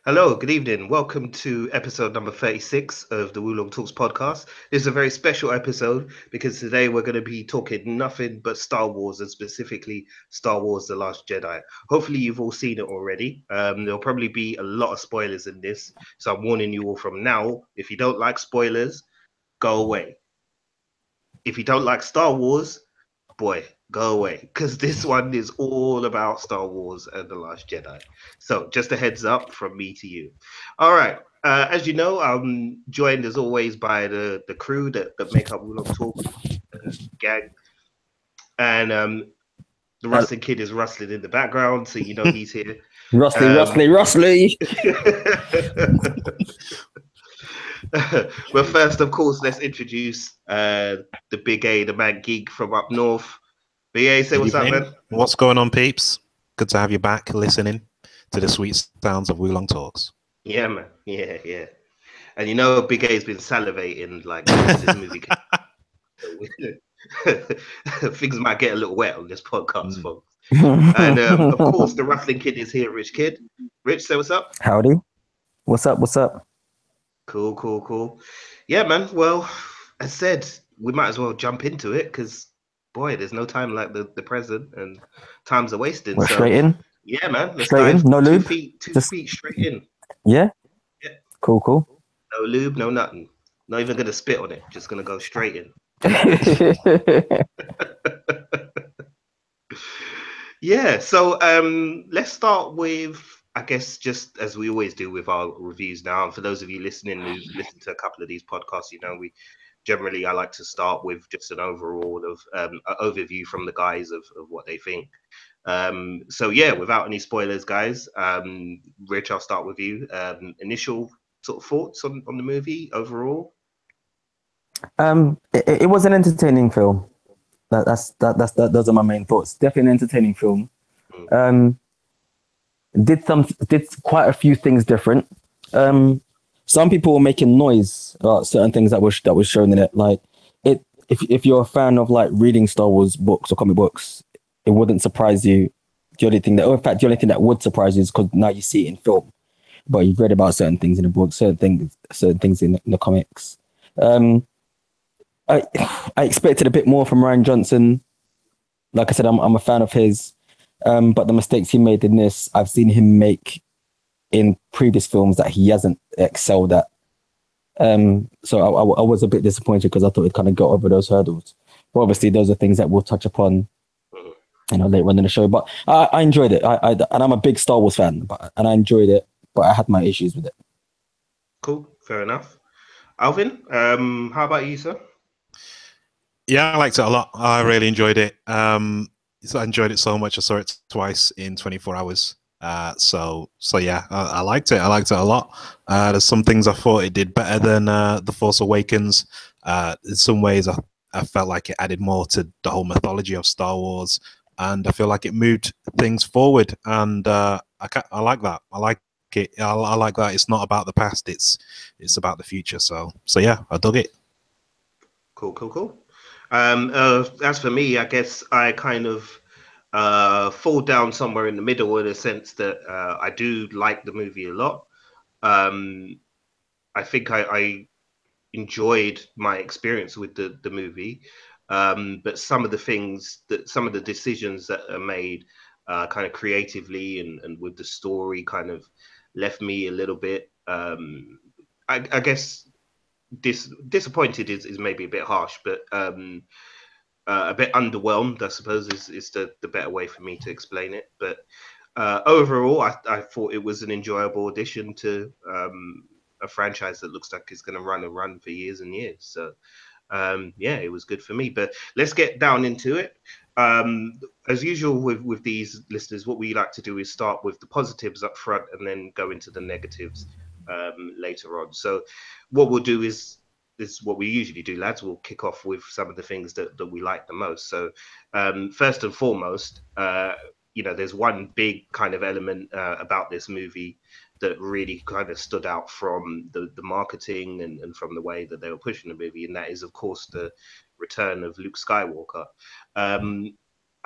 Hello, good evening. Welcome to episode number 36 of the Wulong Talks podcast. This is a very special episode because today we're going to be talking nothing but Star Wars and specifically Star Wars The Last Jedi. Hopefully, you've all seen it already. There'll probably be a lot of spoilers in this. So I'm warning you all from now. If you don't like spoilers, go away. If you don't like Star Wars, boy, go away, because this one is all about Star Wars and The Last Jedi. So, just a heads up from me to you. All right. As you know, I'm joined as always by the crew that make up Wulong Talk gang. And the Uh, Rustling Kid is rustling in the background, so you know he's here. Rustly, Um, Rustly, Rustly. well, first, of course, let's introduce the Big A, the man geek from up north. Big A, say Good what's up, evening. man. What's going on, peeps? Good to have you back listening to the sweet sounds of Wulong Talks. Yeah, man. Yeah. And you know, Big A's been salivating like since this movie came. Things might get a little wet on this podcast, folks. And of course, the Ruffling Kid is here, Rich Kid. Rich, say what's up. Howdy. What's up? What's up? Cool. Yeah, man. Well, as said, we might as well jump into it because, boy, there's no time like the present, and times are wasting. We're So, straight in. yeah, man. Let's Straight dive in. No two lube. feet, two Just feet straight in. yeah. Yeah. Cool. No lube, no nothing. Not even gonna spit on it. Just gonna go straight in. Yeah, so let's start with, I guess, just as we always do with our reviews now. And for those of you listening who've listened to a couple of these podcasts, you know, I like to start with just an overall of an overview from the guys of what they think. So yeah, without any spoilers, guys, Rich, I'll start with you. Initial sort of thoughts on the movie overall. It was an entertaining film. Those are my main thoughts. Definitely an entertaining film. Um, did quite a few things different. Some people were making noise about certain things that was shown in it. Like it, if you're a fan of like reading Star Wars books or comic books, it wouldn't surprise you. The only thing that would surprise you is because now you see it in film, but you've read about certain things in the book, certain things in the comics. Um, I I expected a bit more from Ryan Johnson. Like I said, I'm a fan of his, but the mistakes he made in this, I've seen him make in previous films that he hasn't excelled at. So I was a bit disappointed because I thought it kind of got over those hurdles. But obviously, those are things that we'll touch upon, later on in the show. But I enjoyed it. And I'm a big Star Wars fan, and I enjoyed it. But I had my issues with it. Cool, fair enough. Alvin, how about you, sir? Yeah, I liked it a lot. I really enjoyed it. I enjoyed it so much. I saw it twice in 24 hours. So yeah, I liked it. I liked it a lot. There's some things I thought it did better than The Force Awakens. In some ways, I felt like it added more to the whole mythology of Star Wars, and I feel like it moved things forward. And I like that. I like it. I like that. It's not about the past. It's about the future. So yeah, I dug it. Cool. As for me, I guess I kind of fall down somewhere in the middle in the sense that I do like the movie a lot. Um, I think I enjoyed my experience with the movie, but some of the decisions that are made kind of creatively and with the story kind of left me a little bit. I guess disappointed is maybe a bit harsh, but a bit underwhelmed, I suppose, is the better way for me to explain it. But overall, I thought it was an enjoyable addition to a franchise that looks like it's going to run for years and years. So yeah, it was good for me. But let's get down into it. As usual with these listeners, what we like to do is start with the positives up front and then go into the negatives later on. So what we'll do is what we usually do, lads. We'll kick off with some of the things that we like the most. So first and foremost, there's one big kind of element about this movie that really kind of stood out from the marketing and from the way that they were pushing the movie, and that is, of course, the return of Luke Skywalker.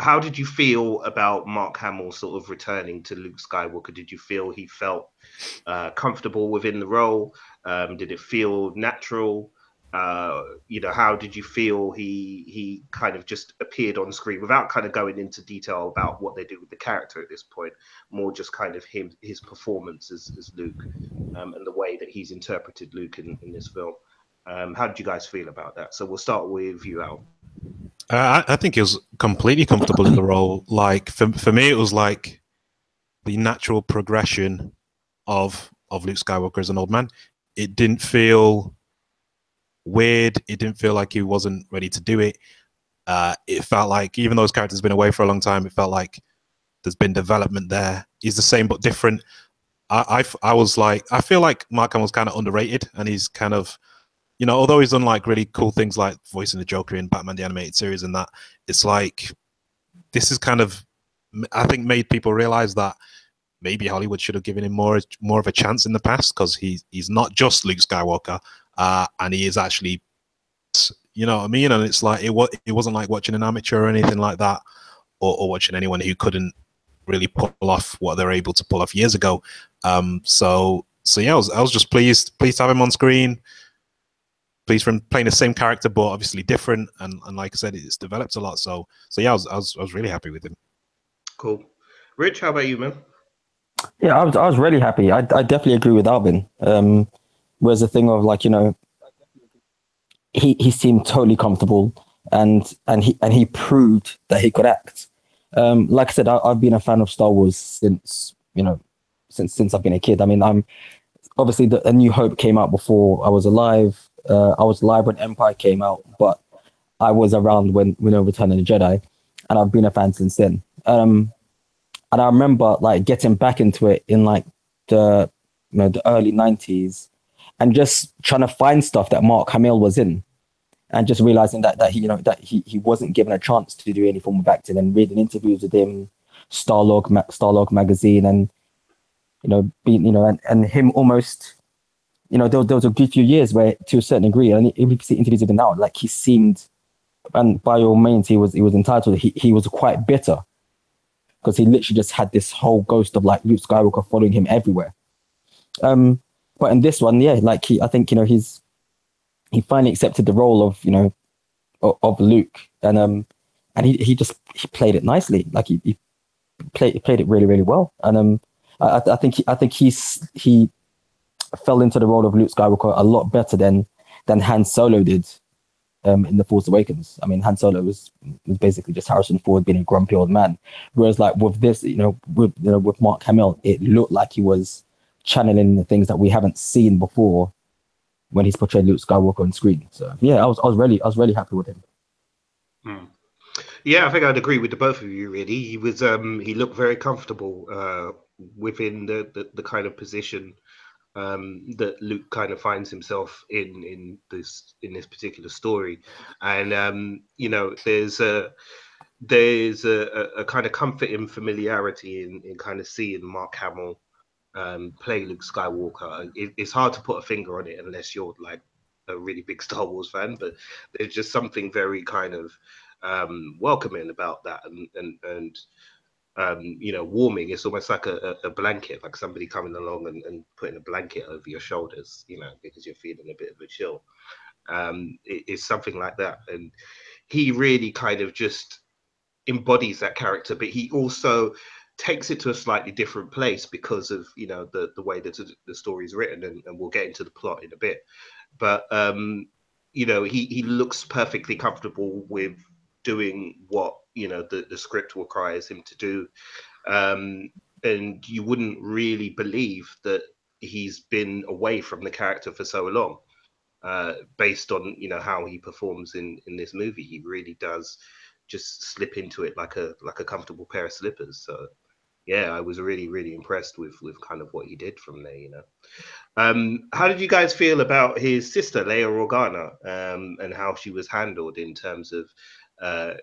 how did you feel about Mark Hamill sort of returning to Luke Skywalker? Did you feel he felt comfortable within the role? Did it feel natural? How did you feel he kind of just appeared on screen without kind of going into detail about what they do with the character at this point? More just kind of his performance as Luke, and the way that he's interpreted Luke in this film. How did you guys feel about that? So we'll start with you, Al. I think he was completely comfortable in the role. Like for me, it was like the natural progression of Luke Skywalker as an old man. It didn't feel weird. It didn't feel like he wasn't ready to do it. It felt like, even though his character's been away for a long time, it felt like there's been development there. He's the same but different. I was like, I feel like Mark Hamill's kind of underrated, and he's kind of, although he's done like really cool things like voicing the Joker in Batman the Animated Series and that, it's like this is kind of, I think, made people realize that maybe Hollywood should have given him more of a chance in the past, because he's not just Luke Skywalker, and he is actually, you know what I mean? And it's like it wasn't like watching an amateur or anything like that, or watching anyone who couldn't really pull off what they were able to pull off years ago. So yeah, I was just pleased to have him on screen. Pleased from playing the same character, but obviously different. And like I said, it's developed a lot. So yeah, I was really happy with him. Cool. Rich, how about you, man? Yeah, I was really happy. I definitely agree with Alvin. Whereas the thing of like, he seemed totally comfortable, and he proved that he could act. Like I said, I've been a fan of Star Wars since since I've been a kid. I mean, I'm obviously A New Hope came out before I was alive. I was alive when Empire came out, but I was around when Return of the Jedi, and I've been a fan since then. And I remember like getting back into it in like the the early 90s, and just trying to find stuff that Mark Hamill was in, and just realizing that he wasn't given a chance to do any form of acting, and reading interviews with him, Starlog magazine, and being and him almost there was a good few years where, to a certain degree, and if you see interviews with him now, like he seemed, and by all means he was entitled, he was quite bitter, because he literally just had this whole ghost of like Luke Skywalker following him everywhere. But in this one, yeah, like I think he finally accepted the role of of Luke, and he played it nicely. Like he played it really, really well. And I think he fell into the role of Luke Skywalker a lot better than Han Solo did in The Force Awakens. I mean, Han Solo was basically just Harrison Ford being a grumpy old man, whereas like with this, with Mark Hamill, it looked like he was channeling the things that we haven't seen before when he's portrayed Luke Skywalker on screen. So yeah, I was really happy with him. Yeah, I think I'd agree with the both of you. Really, he was he looked very comfortable within the kind of position that Luke kind of finds himself in this particular story, and there's a kind of comfort in familiarity in kind of seeing Mark Hamill play Luke Skywalker. It's hard to put a finger on it unless you're like a really big Star Wars fan, but there's just something very kind of welcoming about that, and warming. It's almost like a blanket, like somebody coming along and putting a blanket over your shoulders, because you're feeling a bit of a chill. It's something like that, and he really kind of just embodies that character, but he also takes it to a slightly different place because of the way that the story is written, and we'll get into the plot in a bit. But he looks perfectly comfortable with doing what the script requires him to do, and you wouldn't really believe that he's been away from the character for so long, based on how he performs in this movie. He really does just slip into it like a comfortable pair of slippers. So yeah, I was really, really impressed with kind of what he did from there. How did you guys feel about his sister Leia Organa, and how she was handled in terms of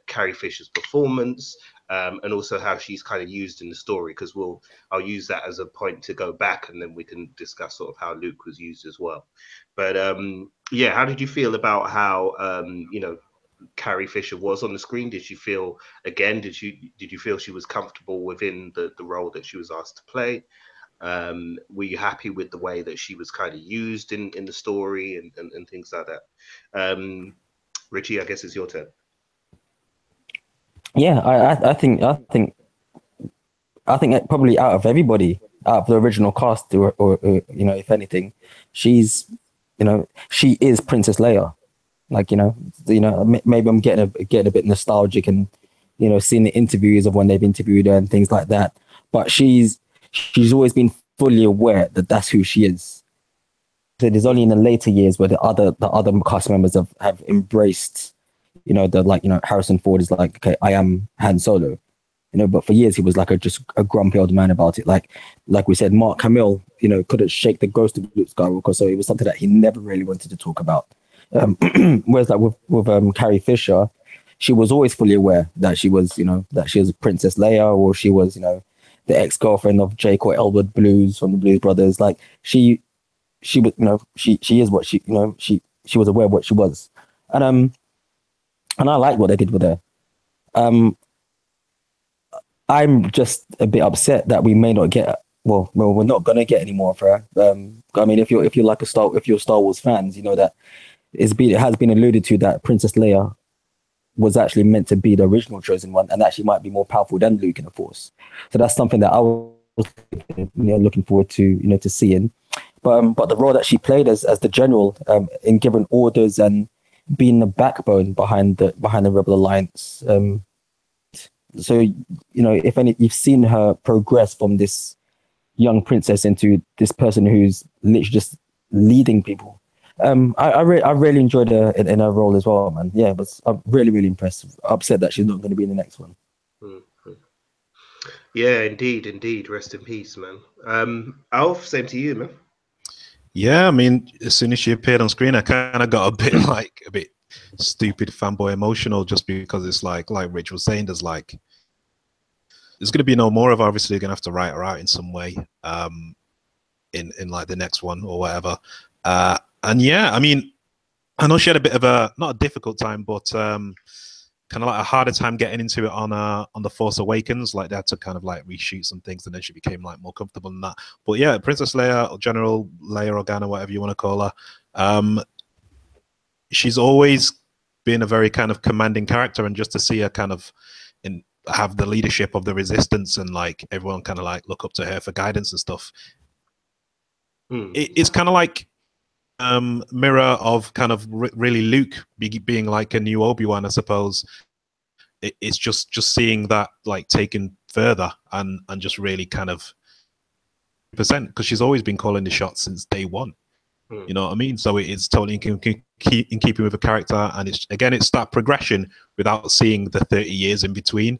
Carrie Fisher's performance, and also how she's kind of used in the story? Because I'll use that as a point to go back, and then we can discuss sort of how Luke was used as well. But yeah, how did you feel about how Carrie Fisher was on the screen? Did you feel again? Did you feel she was comfortable within the role that she was asked to play? Were you happy with the way that she was kind of used in the story and things like that? Richie, I guess it's your turn. Yeah, I think that probably out of everybody, out of the original cast, or you know, if anything, she's, you know, she is Princess Leia. Like, maybe I'm getting a bit nostalgic and, you know, seeing the interviews of when they've interviewed her and things like that. But she's always been fully aware that that's who she is. So it's only in the later years where the other cast members have embraced, you know, the, like, you know, Harrison Ford is like, okay, I am Han Solo, you know. But for years he was like just a grumpy old man about it. Like we said, Mark Hamill, you know, couldn't shake the ghost of Luke Skywalker, so it was something that he never really wanted to talk about. Whereas like with Carrie Fisher, she was always fully aware that she was, you know, that she was Princess Leia, or she was, you know, the ex-girlfriend of Jake or Elwood Blues from the Blues Brothers. Like she was, you know, she is what she, you know, she was aware of what she was. And I like what they did with her. um I'm just a bit upset that we may not get, well, we're not gonna get any more of her. I mean, if you're like if you're Star Wars fans, you know that it has been alluded to that Princess Leia was actually meant to be the original chosen one, and actually might be more powerful than Luke in the Force. So that's something that I was, you know, looking forward to, you know, to seeing. But the role that she played as the general, in giving orders and being the backbone behind the Rebel Alliance. So, you know, if any, you've seen her progress from this young princess into this person who's literally just leading people. I really enjoyed her in her role as well, man. Yeah, but I'm really impressed. Upset that she's not going to be in the next one. Mm-hmm. Yeah, indeed. Rest in peace, man. Alf, same to you, man. Yeah, I mean, as soon as she appeared on screen, I kind of got a bit stupid fanboy emotional, just because it's like Rich was saying, there's going to be no more of her. Obviously, you're going to have to write her out in some way, in like the next one or whatever. And yeah, I mean, I know she had a bit of a, not a difficult time, but kind of like a harder time getting into it on the Force Awakens. Like they had to kind of like reshoot some things, and then she became like more comfortable in that. But yeah, Princess Leia, or General Leia Organa, whatever you want to call her, she's always been a very kind of commanding character, and just to see her kind of have the leadership of the resistance, and like everyone kind of like look up to her for guidance and stuff. It's kind of like mirror of kind of really Luke being like a new Obi-Wan, I suppose. It's just seeing that like taken further, and just really kind of percent, because she's always been calling the shots since day one. You know what I mean? So it's totally in keeping with the character, and it's that progression without seeing the 30 years in between,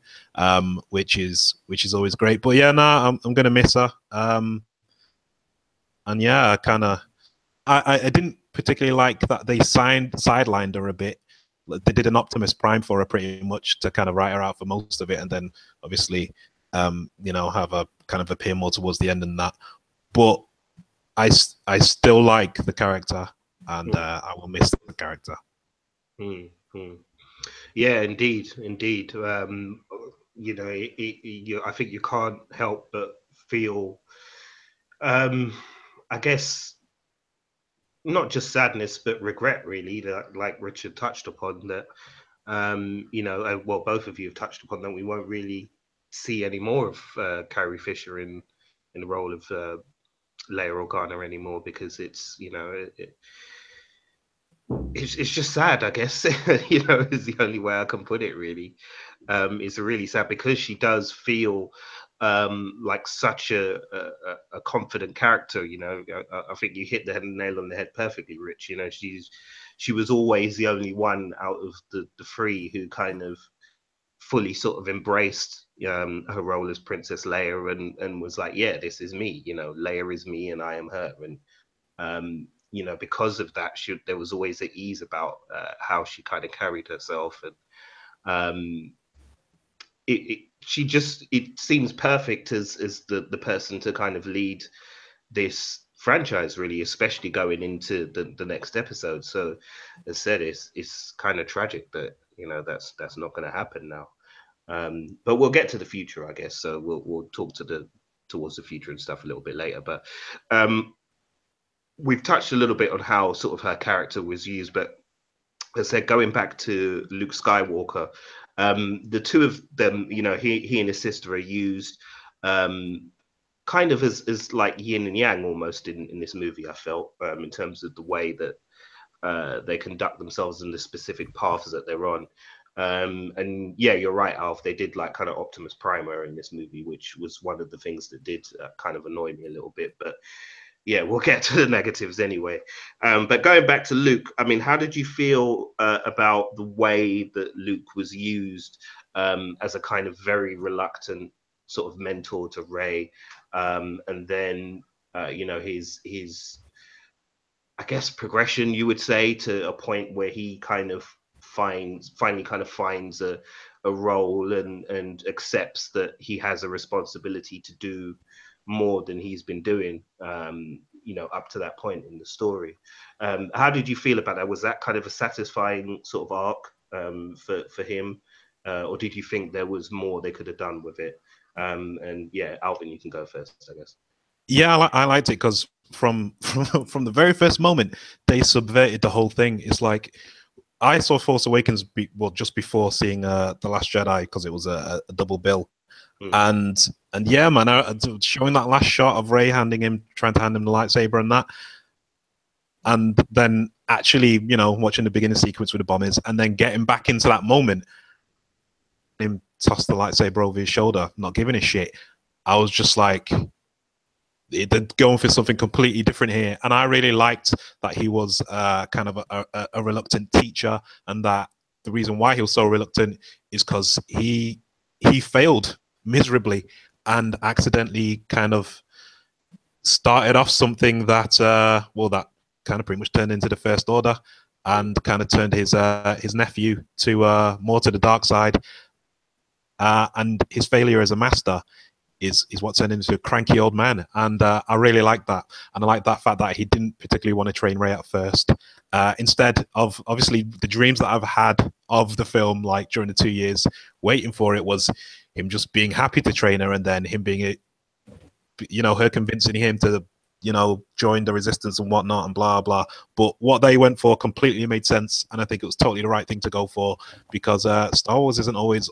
which is always great. But yeah, I'm gonna miss her. And yeah, I didn't particularly like that they sidelined her a bit. They did an Optimus Prime for her pretty much to kind of write her out for most of it, and then obviously, you know, have a kind of appear more towards the end than that. But I still like the character, and I will miss the character. Yeah, indeed. You know, I think you can't help but feel, I guess, not just sadness but regret, really, that, like Richard touched upon, that you know, well, both of you have touched upon that we won't really see any more of Carrie Fisher in the role of Leia Organa anymore, because it's, you know, it's just sad, I guess. You know, is the only way I can put it, really. It's really sad, because she does feel like such a confident character. You know, I think you hit the nail on the head perfectly, Rich. You know, she was always the only one out of the three who kind of fully sort of embraced her role as Princess Leia, and was like, yeah, this is me. You know, Leia is me, and I am her. And you know, because of that, there was always an ease about how she kind of carried herself, and it seems perfect as the person to kind of lead this franchise, really, especially going into the next episode. So, as said, it's kind of tragic that you know, that's not going to happen now. But we'll get to the future, I guess. So we'll talk towards the future and stuff a little bit later. But um, we've touched a little bit on how sort of her character was used, but as I said, going back to Luke Skywalker, the two of them, you know, he and his sister are used um, kind of as like yin and yang almost in this movie. I felt in terms of the way that they conduct themselves in the specific paths that they're on. And yeah, you're right, Alf. They did like kind of Optimus Prime in this movie, which was one of the things that did kind of annoy me a little bit. But yeah, we'll get to the negatives anyway. But going back to Luke, I mean, how did you feel about the way that Luke was used as a kind of very reluctant sort of mentor to Rey, and then you know his I guess progression, you would say, to a point where he kind of finally kind of finds a role and accepts that he has a responsibility to do more than he's been doing, you know, up to that point in the story. How did you feel about that? Was that kind of a satisfying sort of arc for him, or did you think there was more they could have done with it? And yeah, Alvin, you can go first, I guess. Yeah, I liked it because from the very first moment they subverted the whole thing. It's like I saw Force Awakens just before seeing the Last Jedi because it was a double bill, and yeah, man, showing that last shot of Rey trying to hand him the lightsaber and that, and then actually, you know, watching the beginning sequence with the bombers, and then getting back into that moment, him toss the lightsaber over his shoulder, not giving a shit. I was just like, they're going for something completely different here, and I really liked that he was kind of a reluctant teacher, and that the reason why he was so reluctant is because he failed miserably and accidentally kind of started off something that that kind of pretty much turned into the First Order and kind of turned his nephew to more to the dark side, and his failure as a master is what turned him into a cranky old man. And I really like that. And I like that fact that he didn't particularly want to train Rey at first. Instead of, obviously, the dreams that I've had of the film, like during the 2 years waiting for it, was him just being happy to train her, and then him being, you know, her convincing him to, you know, join the resistance and whatnot and blah, blah. But what they went for completely made sense. And I think it was totally the right thing to go for, because Star Wars isn't always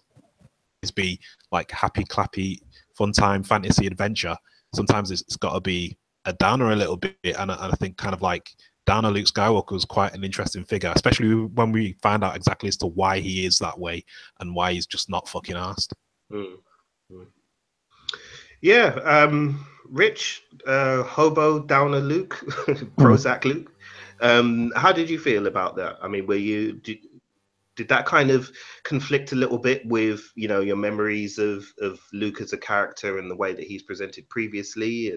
be like happy, clappy, fun time fantasy adventure. Sometimes it's got to be a downer a little bit, and I think kind of like downer Luke Skywalker was quite an interesting figure, especially when we find out exactly as to why he is that way and why he's just not fucking arsed. Yeah, Rich, hobo downer Luke, Prozac Luke. How did you feel about that? I mean, did that kind of conflict a little bit with, you know, your memories of Luke as a character and the way that he's presented previously,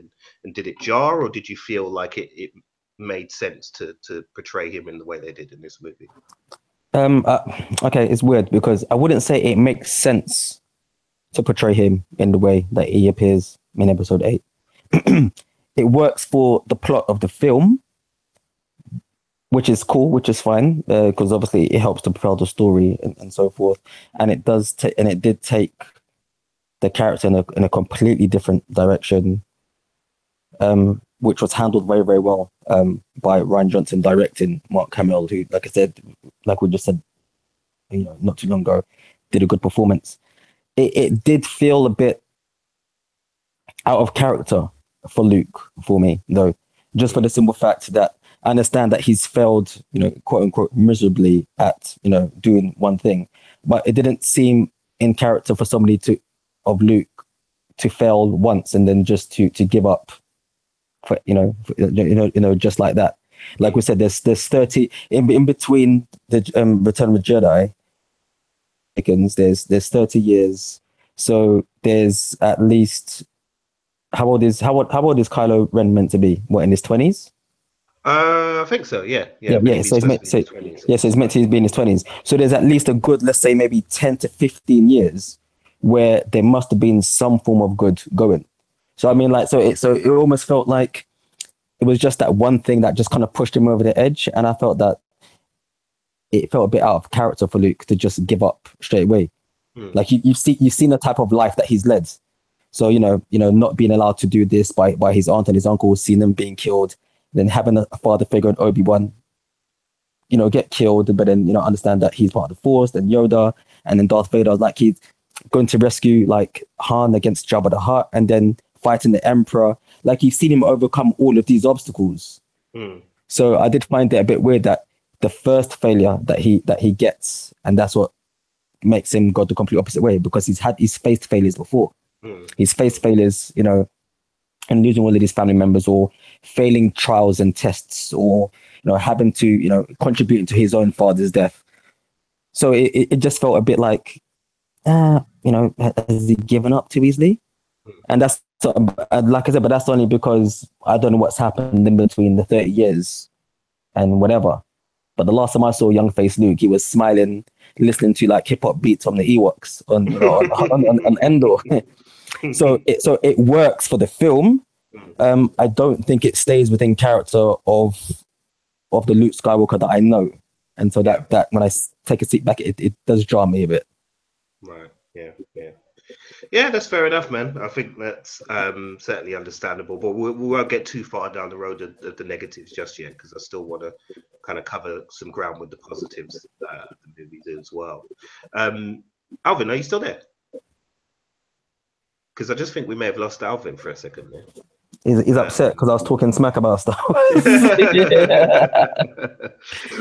and did it jar, or did you feel like it made sense to portray him in the way they did in this movie? Okay, it's weird because I wouldn't say it makes sense to portray him in the way that he appears in episode 8. It works for the plot of the film, which is cool, which is fine, because obviously it helps to propel the story and so forth. And it does, and it did take the character in a completely different direction, which was handled very, very well by Rian Johnson directing Mark Hamill, who, like I said, like we just said, you know, not too long ago, did a good performance. It did feel a bit out of character for Luke, for me, though, just for the simple fact that I understand that he's failed, you know, quote unquote, miserably at, you know, doing one thing, but it didn't seem in character for somebody of Luke to fail once and then just to give up, for, you know, just like that. Like we said, there's 30 in between the Return of the Jedi. There's 30 years, so there's at least how old is Kylo Ren meant to be? What, in his 20s? I think so. Yeah. So he's meant to be in his 20s. So there's at least a good, let's say, maybe 10 to 15 years where there must have been some form of good going. So I mean, like, so it almost felt like it was just that one thing that just kind of pushed him over the edge, and I felt that it felt a bit out of character for Luke to just give up straight away. Like you've seen the type of life that he's led. So not being allowed to do this by his aunt and his uncle, seeing them being killed, then having a father figure in Obi-Wan, get killed, but then understand that he's part of the Force, then Yoda, and then Darth Vader, like he's going to rescue like Han against Jabba the Hutt, and then fighting the Emperor. Like you've seen him overcome all of these obstacles. So I did find it a bit weird that the first failure that he gets, and that's what makes him go the complete opposite way, because he's faced failures before. He's faced failures, and losing all of his family members, or failing trials and tests, or having to contributing to his own father's death. So it just felt a bit like, has he given up too easily? And that's like I said, but that's only because I don't know what's happened in between the 30 years and whatever. But the last time I saw young face Luke, he was smiling, listening to like hip hop beats from the Ewoks on Endor. So it works for the film. I don't think it stays within character of the Luke Skywalker that I know, and so that when I take a seat back, it does jar me a bit. Right. Yeah, that's fair enough, man. I think that's certainly understandable, but we won't get too far down the road of the negatives just yet, because I still want to kind of cover some ground with the positives of the movie as well. Alvin, are you still there? Because I just think we may have lost Alvin for a second there. He's upset because I was talking smack about stuff.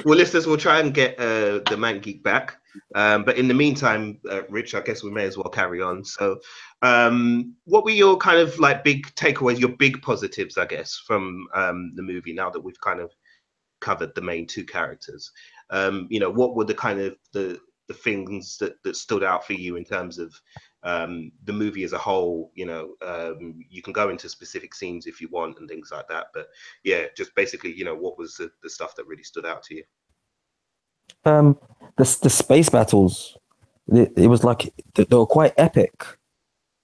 Well, listeners, we'll try and get the Man Geek back. But in the meantime, Rich, I guess we may as well carry on. So what were your kind of like big takeaways, your big positives, I guess, from the movie, now that we've kind of covered the main two characters? What were the kind of the things that stood out for you in terms of the movie as a whole? You can go into specific scenes if you want and things like that, but yeah, just basically, what was the stuff that really stood out to you? The space battles, it was like they were quite epic.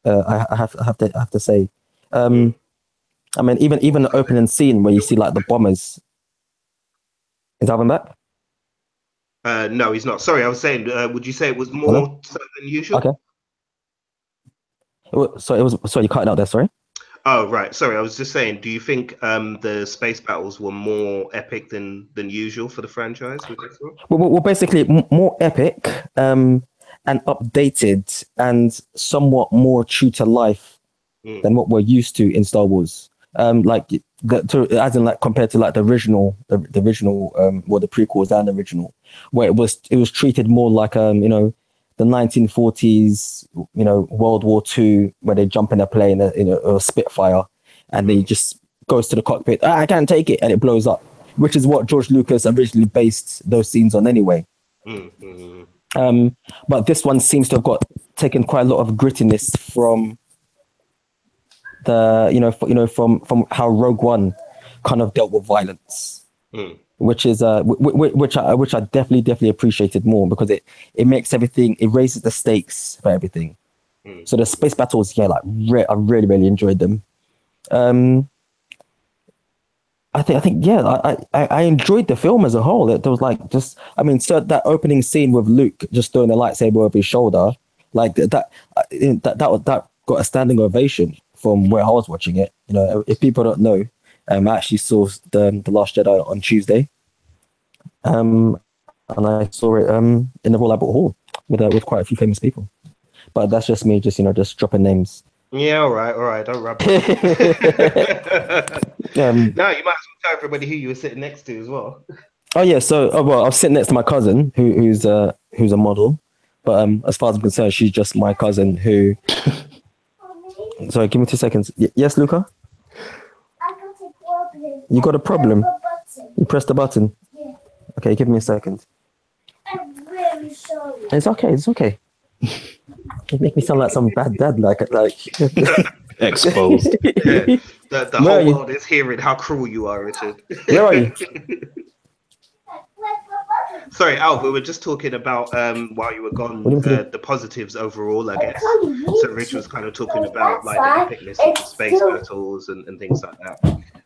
I have to say. I mean, even the opening scene where you see like the bombers. Is Alvin back? No, he's not. Sorry, I was saying, would you say it was more so than usual? Okay. Sorry, you're cutting out there. Sorry. Oh, right. Sorry, I was just saying, do you think the space battles were more epic than usual for the franchise? Well, basically more epic and updated and somewhat more true to life than what we're used to in Star Wars. Compared to like the original, the prequels and the original, where it was treated more like the 1940s, World War II, where they jump in a plane, a Spitfire, and they just goes to the cockpit. I can't take it, and it blows up, which is what George Lucas originally based those scenes on anyway. But this one seems to have taken quite a lot of grittiness from from how Rogue One kind of dealt with violence. Which is which I definitely appreciated more, because it makes everything, it raises the stakes for everything. So the space battles, I really enjoyed them. I enjoyed the film as a whole. There was so that opening scene with Luke just throwing a lightsaber over his shoulder, like that got a standing ovation from where I was watching it. If people don't know, I actually saw the Last Jedi on Tuesday, and I saw it in the Royal Albert Hall with quite a few famous people. But that's just me, just dropping names. Yeah, all right, don't rub it. No, you might as well tell everybody who you were sitting next to as well. Oh yeah, I was sitting next to my cousin who's a model, but as far as I'm concerned, she's just my cousin who. Sorry, give me 2 seconds. Yes, Luca? You got a problem? You pressed the button? Yeah. Okay, give me a second. I'm really sorry. It's okay. You make me sound like some bad dad, like exposed. Yeah. The whole world is hearing how cruel you are, Richard. Where are you? Sorry, Al, we were just talking about while you were gone, the positives overall, I guess. So Rich was kind of talking about like the epicness of the space battles and things like that.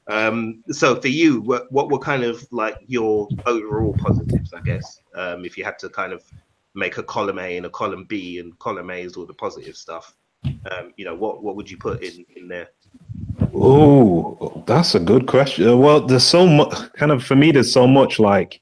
So for you, what were kind of like your overall positives, I guess, if you had to kind of make a column A and a column B, and column A is all the positive stuff. What would you put in there? Oh, that's a good question. Well, there's so much kind of for me. There's so much like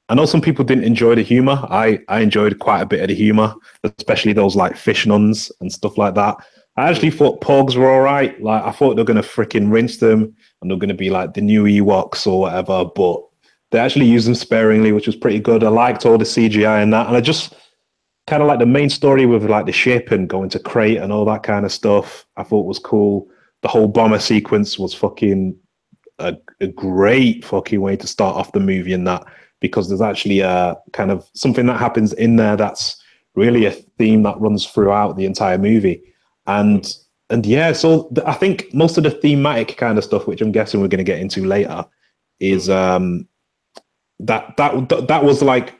I know some people didn't enjoy the humor. I enjoyed quite a bit of the humor, especially those like fish nuns and stuff like that. I actually thought Pogs were all right. Like I thought they're gonna freaking rinse them and they're gonna be like the new Ewoks or whatever, but they actually used them sparingly, which was pretty good. I liked all the CGI and that, and I just kind of like the main story with like the ship and going to Crate and all that kind of stuff. I thought was cool. The whole bomber sequence was fucking a great fucking way to start off the movie and that because there's actually a kind of something that happens in there that's really a theme that runs throughout the entire movie. And yeah, so I think most of the thematic kind of stuff, which I'm guessing we're going to get into later, is that was like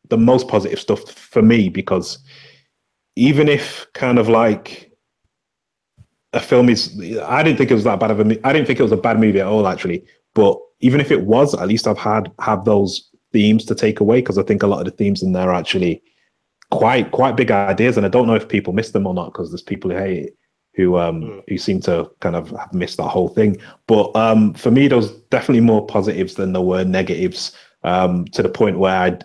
the most positive stuff for me because even if kind of like a film is, I didn't think it was that bad of a. I didn't think it was a bad movie at all, actually. But even if it was, at least I've have those themes to take away because I think a lot of the themes in there are actually quite big ideas, and I don't know if people miss them or not because there's people who hate it who seem to kind of have missed that whole thing. But for me, there was definitely more positives than there were negatives. To the point where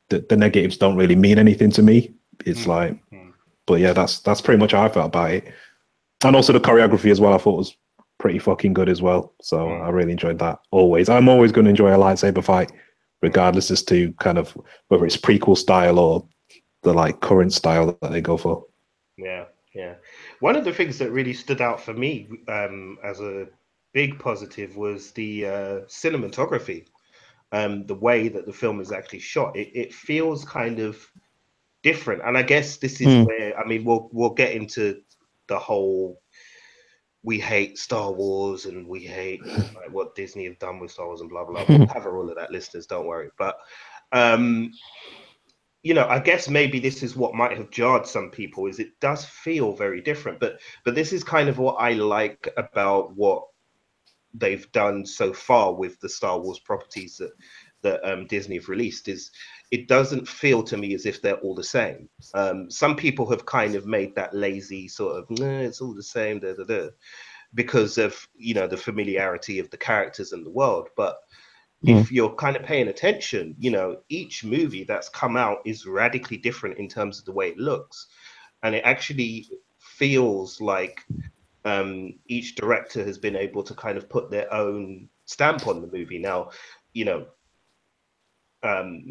the negatives don't really mean anything to me. It's like, but yeah, that's pretty much how I felt about it. And also the choreography as well, I thought was pretty fucking good as well. So I really enjoyed that. I'm always going to enjoy a lightsaber fight, regardless as to kind of whether it's prequel style or the like current style that they go for. Yeah. One of the things that really stood out for me as a big positive was the cinematography. The way that the film is actually shot, it feels kind of different. And I guess this is where, I mean, we'll get into the whole we hate Star Wars and we hate like, what Disney have done with Star Wars and blah blah blah. We'll cover all of that, listeners, don't worry. But I guess maybe this is what might have jarred some people, is it does feel very different. But this is kind of what I like about what they've done so far with the Star Wars properties that Disney have released, is it doesn't feel to me as if they're all the same. Some people have kind of made that lazy sort of, nah, it's all the same, because of, the familiarity of the characters and the world. But if you're kind of paying attention, each movie that's come out is radically different in terms of the way it looks. And it actually feels like each director has been able to kind of put their own stamp on the movie. Now,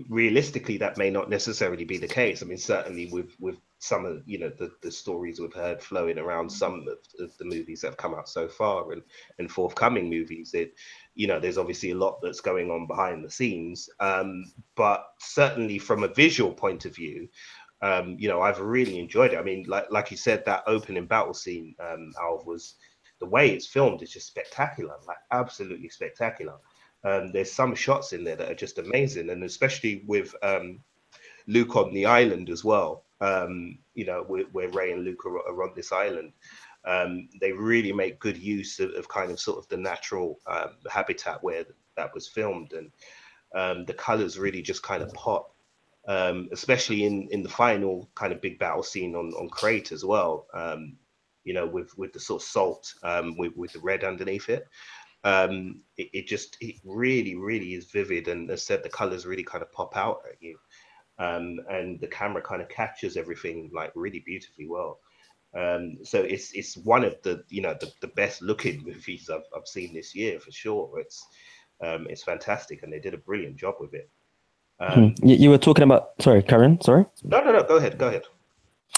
realistically, that may not necessarily be the case. I mean, certainly with some of the stories we've heard flowing around some of the movies that have come out so far and forthcoming movies, there's obviously a lot that's going on behind the scenes. But certainly from a visual point of view, I've really enjoyed it. I mean, like you said, that opening battle scene, Alv, was the way it's filmed is just spectacular, like absolutely spectacular. There's some shots in there that are just amazing, and especially with Luke on the island as well. Where Rey and Luke are on this island, they really make good use of kind of sort of the natural habitat where that was filmed, and the colors really just kind of pop. Especially in the final kind of big battle scene on Crate as well. With the sort of salt, with the red underneath it. It really is vivid, and as I said, the colors really kind of pop out at you, and the camera kind of captures everything like really beautifully well. So it's one of the the best looking movies I've seen this year for sure. It's fantastic, and they did a brilliant job with it. You were talking about, sorry, Karen, sorry. No, go ahead.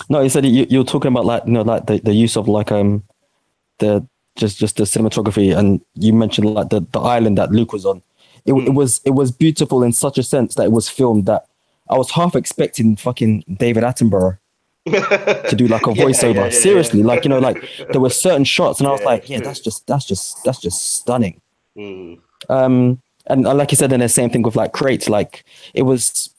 No, you said you were talking about like like the use of like the just the cinematography, and you mentioned like the island that Luke was on. It was beautiful in such a sense that it was filmed that I was half expecting fucking David Attenborough to do like a voiceover. Seriously, like like there were certain shots, and I was like, yeah, that's just stunning. And like you said, then the same thing with like Crates. Like it was,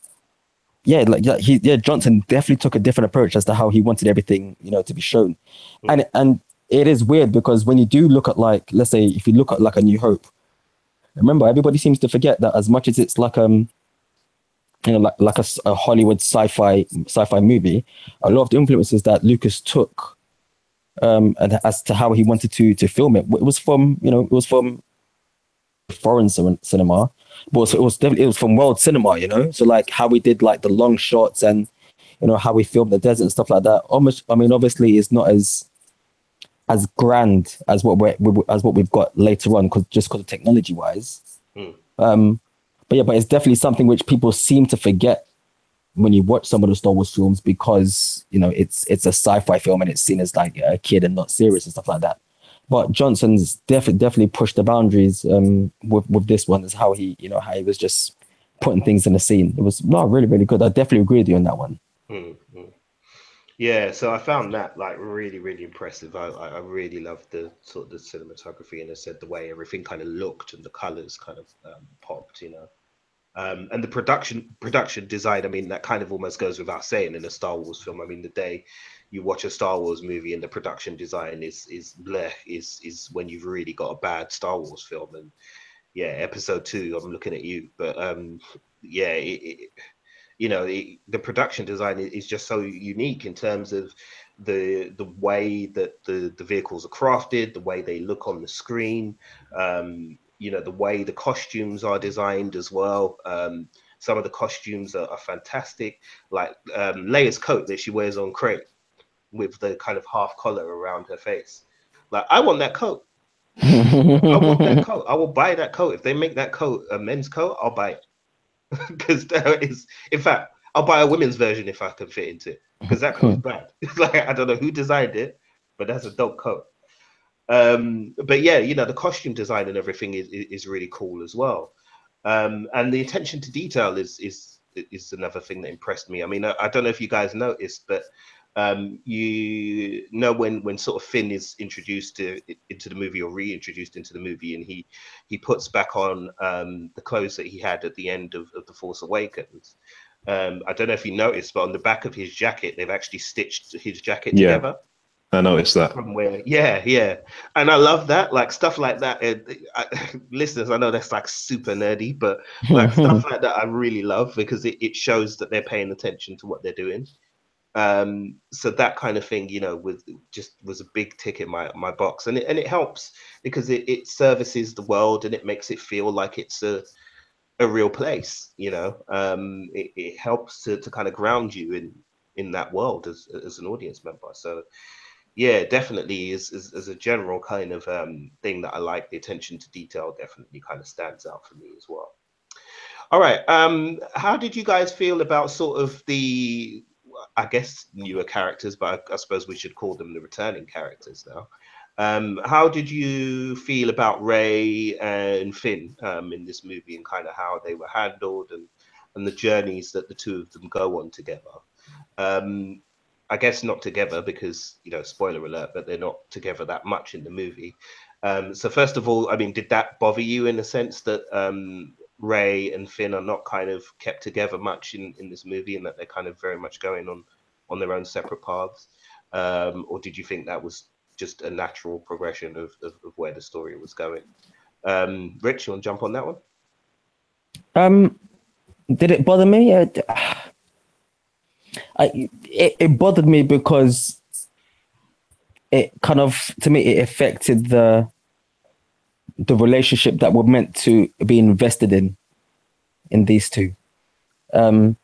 Johnson definitely took a different approach as to how he wanted everything to be shown, and it is weird because when you do look at, like, let's say if you look at like A New Hope, remember everybody seems to forget that as much as it's like like a Hollywood sci-fi movie, a lot of the influences that Lucas took and as to how he wanted to film it, it was from, it was from foreign cinema, but also it was from world cinema, so like how we did like the long shots and how we filmed the desert and stuff like that. Almost, I mean, obviously it's not as grand as what we've got later on, because of technology wise. But it's definitely something which people seem to forget when you watch some of the Star Wars films, because it's a sci-fi film and it's seen as like a kid and not serious and stuff like that. But Johnson's definitely pushed the boundaries with this one, is how he was just putting things in the scene. It was not really, really good. I definitely agree with you on that one. Yeah, so I found that like really, really impressive. I really loved the sort of the cinematography, and I said the way everything kind of looked and the colors kind of popped, and the production design. I mean, that kind of almost goes without saying in a Star Wars film. I mean, the day you watch a Star Wars movie and the production design is bleh, is when you've really got a bad Star Wars film. And yeah, Episode 2, I'm looking at you, but yeah, the production design is just so unique in terms of the way that the vehicles are crafted, the way they look on the screen, the way the costumes are designed as well. Some of the costumes are fantastic, like Leia's coat that she wears on Crate with the kind of half collar around her face. Like, I want that coat. I want that coat. I will buy that coat. If they make that coat a men's coat, I'll buy it. Because that is, in fact, I'll buy a women's version if I can fit into it, because that coat's bad. Like, I don't know who designed it, but that's a dope coat. But yeah, the costume design and everything is really cool as well. And the attention to detail is another thing that impressed me. I mean, I don't know if you guys noticed, but when sort of Finn is introduced into the movie, or reintroduced into the movie, and he puts back on the clothes that he had at the end of The Force Awakens. I don't know if you noticed, but on the back of his jacket, they've actually stitched his jacket together. I noticed that. From where, yeah, and I love that, like stuff like that. Listeners, I know that's like super nerdy, but like stuff like that I really love, because it shows that they're paying attention to what they're doing. So that kind of thing, was a big tick in my box, and it helps because it services the world, and it makes it feel like it's a real place. It helps to kind of ground you in that world as an audience member. So yeah, definitely as a general kind of thing that I like. The attention to detail definitely kind of stands out for me as well. All right, how did you guys feel about sort of the, I guess, newer characters, but I suppose we should call them the returning characters now? How did you feel about Rey and Finn in this movie, and kind of how they were handled, and the journeys that the two of them go on together? I guess not together because, spoiler alert, but they're not together that much in the movie. So first of all, I mean, did that bother you in the sense that Rey and Finn are not kind of kept together much in this movie, and that they're kind of very much going on their own separate paths? Or did you think that was just a natural progression of where the story was going? Rich, you want to jump on that one? Did it bother me? It bothered me because it kind of, to me, it affected the relationship that we're meant to be invested in these two. You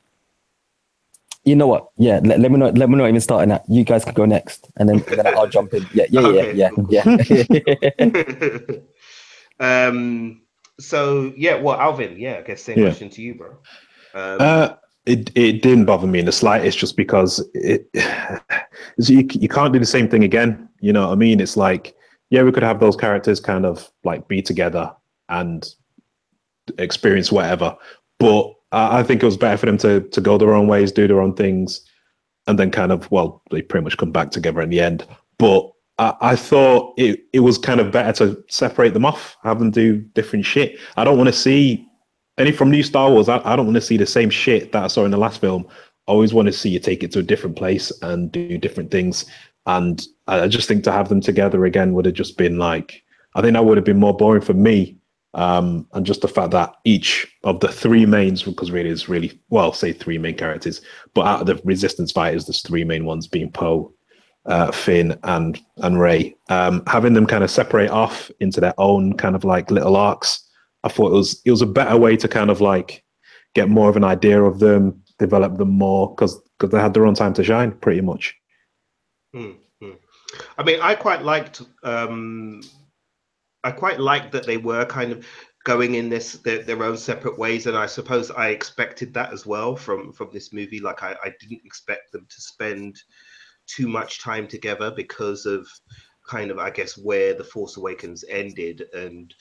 know what? Yeah, let me know. Let me not even starting that. You guys can go next, and then I'll jump in. Yeah. So yeah, well, Alvin, I guess same question to you, bro. It didn't bother me in the slightest, just because you can't do the same thing again. You know what I mean? It's like, yeah, we could have those characters kind of like be together and experience whatever, but I think it was better for them to go their own ways, do their own things, and then kind of, well, they pretty much come back together in the end. But I thought it was kind of better to separate them off, have them do different shit. I don't want to see any from new Star Wars. I don't want to see the same shit that I saw in the last film. I always want to see you take it to a different place and do different things. And I just think to have them together again would have just been like, I think that would have been more boring for me. And just the fact that each of the three mains, because really it's really, well, say three main characters, but out of the Resistance fighters, there's three main ones being Poe, Finn, and Rey. Having them kind of separate off into their own kind of like little arcs, I thought it was a better way to kind of like get more of an idea of them, develop them more, because they had their own time to shine, pretty much. I mean, I quite liked that they were kind of going in their own separate ways, and I suppose I expected that as well from this movie. Like I didn't expect them to spend too much time together because of kind of, I guess, where The Force Awakens ended and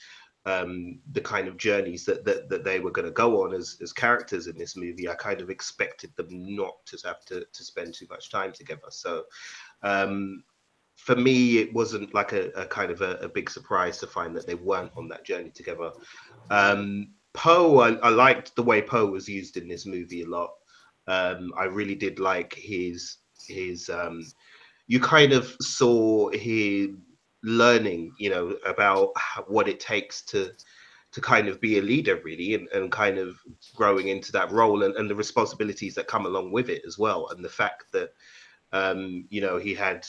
the kind of journeys that they were going to go on as characters in this movie. I kind of expected them not to have to spend too much time together. So for me, it wasn't like a kind of a big surprise to find that they weren't on that journey together. Poe, I liked the way Poe was used in this movie a lot. I really did like his you kind of saw him learning, about what it takes to kind of be a leader, really, and kind of growing into that role and the responsibilities that come along with it as well. And the fact that, he had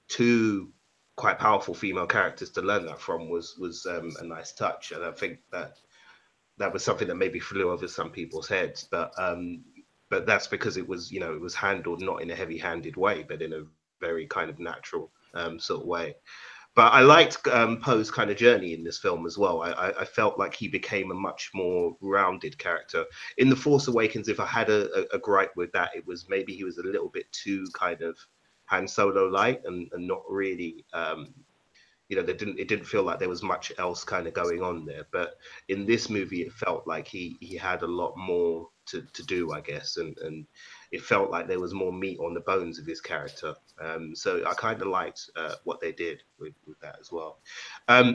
two quite powerful female characters to learn that from was a nice touch. And I think that was something that maybe flew over some people's heads, but that's because it was handled not in a heavy-handed way, but in a very kind of natural sort of way. But I liked Poe's kind of journey in this film as well. I felt like he became a much more rounded character. In The Force Awakens, if I had a gripe with that, it was maybe he was a little bit too kind of Han Solo light and not really, it didn't feel like there was much else kind of going on there. But in this movie, it felt like he had a lot more to do, I guess, and it felt like there was more meat on the bones of his character. So I kind of liked what they did with that as well.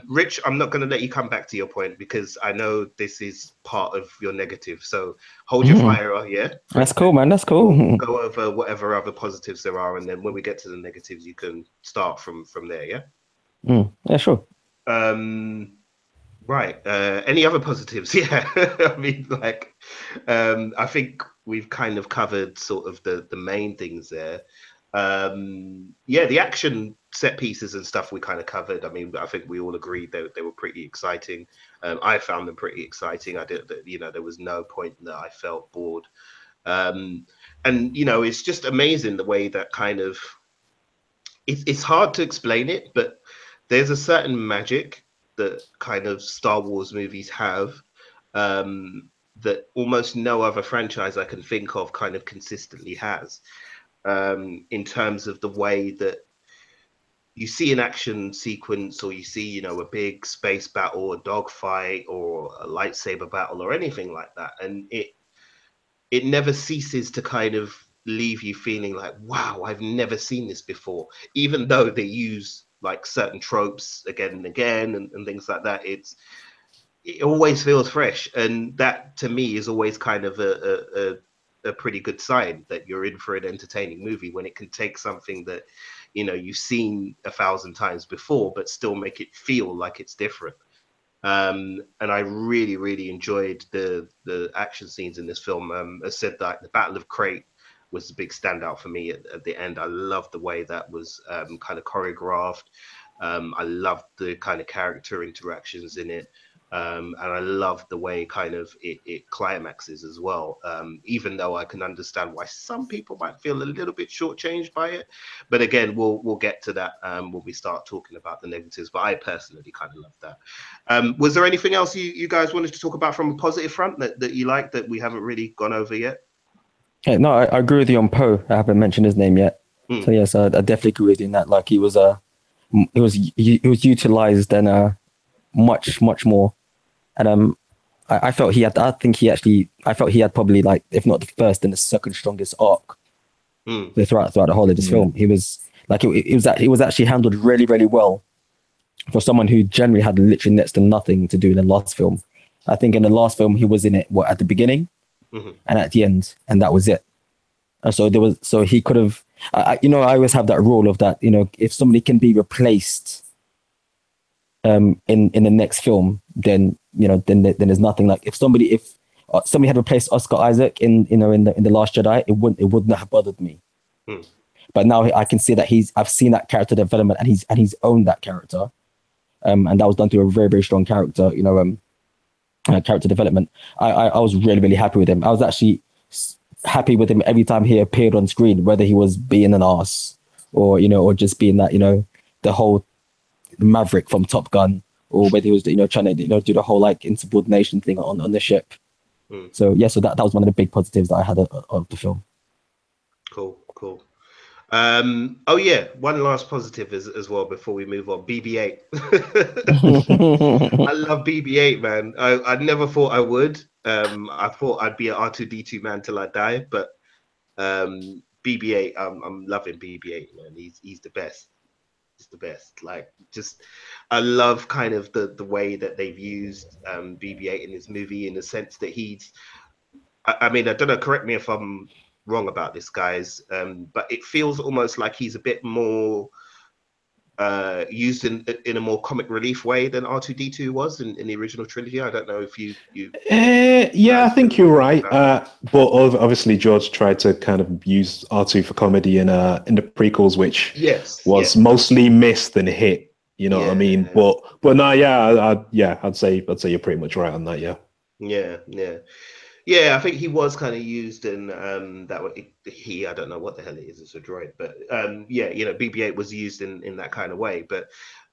Rich, I'm not going to let you come back to your point because I know this is part of your negative. So hold your fire, yeah? That's cool, man. That's cool. We'll go over whatever other positives there are, and then when we get to the negatives, you can start from there, yeah? Yeah, sure. Right. Any other positives? Yeah. I mean, like, I think we've kind of covered sort of the main things there. Yeah, the action set pieces and stuff we kind of covered. I mean, I think we all agreed they were pretty exciting. I found them pretty exciting. There was no point that I felt bored. And it's just amazing the way that kind of it's hard to explain it, but there's a certain magic that kind of Star Wars movies have that almost no other franchise I can think of kind of consistently has, in terms of the way that you see an action sequence or you see, a big space battle, a dogfight or a lightsaber battle or anything like that. And it never ceases to kind of leave you feeling like, wow, I've never seen this before, even though they use like certain tropes again and again and things like that. It always feels fresh, and that to me is always kind of a pretty good sign that you're in for an entertaining movie when it can take something that you've seen 1,000 times before but still make it feel like it's different. And I really, really enjoyed the action scenes in this film. I said that the Battle of Crate was the big standout for me at the end. I loved the way that was kind of choreographed. I loved the kind of character interactions in it. And I loved the way kind of it climaxes as well. Even though I can understand why some people might feel a little bit shortchanged by it. But again, we'll get to that when we start talking about the negatives. But I personally kind of loved that. Was there anything else you guys wanted to talk about from a positive front that you liked that we haven't really gone over yet? Yeah, no, I agree with you on Poe. I haven't mentioned his name yet. So yes, I definitely agree with you in that. Like he was utilized and much more. And I felt he had probably, like, if not the first, then the second strongest arc throughout the whole of this film. He was like it was actually handled really, really well for someone who generally had literally next to nothing to do in the last film. I think in the last film he was in it at the beginning and at the end, and that was it. And so he could have I always have that rule of that. If somebody can be replaced in the next film, then then there's nothing. Like if somebody had replaced Oscar Isaac in the Last Jedi, it wouldn't have bothered me. Hmm. But now I can see that I've seen that character development, and he's owned that character, and that was done through a very, very strong character development. I was really, really happy with him. I was actually happy with him every time he appeared on screen, whether he was being an ass or just being that the whole Maverick from Top Gun, or whether he was trying to do the whole like insubordination thing on the ship. Hmm. So yeah, so that was one of the big positives that I had of the film. Cool. Oh yeah, one last positive as well before we move on. BB-8. I love BB-8, man. I never thought I would. I thought I'd be an R2D2 man till I die, but BB-8, I'm loving BB-8, man. He's the best. He's the best. Like, just I love kind of the way that they've used BB-8 in this movie, in the sense that I mean, I don't know, correct me if I'm wrong about this, guys, but it feels almost like he's a bit more used in a more comic relief way than R2D2 was in the original trilogy. I don't know if you yeah, I think you're right. But obviously George tried to kind of use R2 for comedy in the prequels, which was mostly missed and hit. You know what I mean? But no, yeah, I'd say you're pretty much right on that. Yeah, I think he was kind of used in that way. I don't know what the hell it is. It's a droid, but yeah, BB-8 was used in that kind of way. But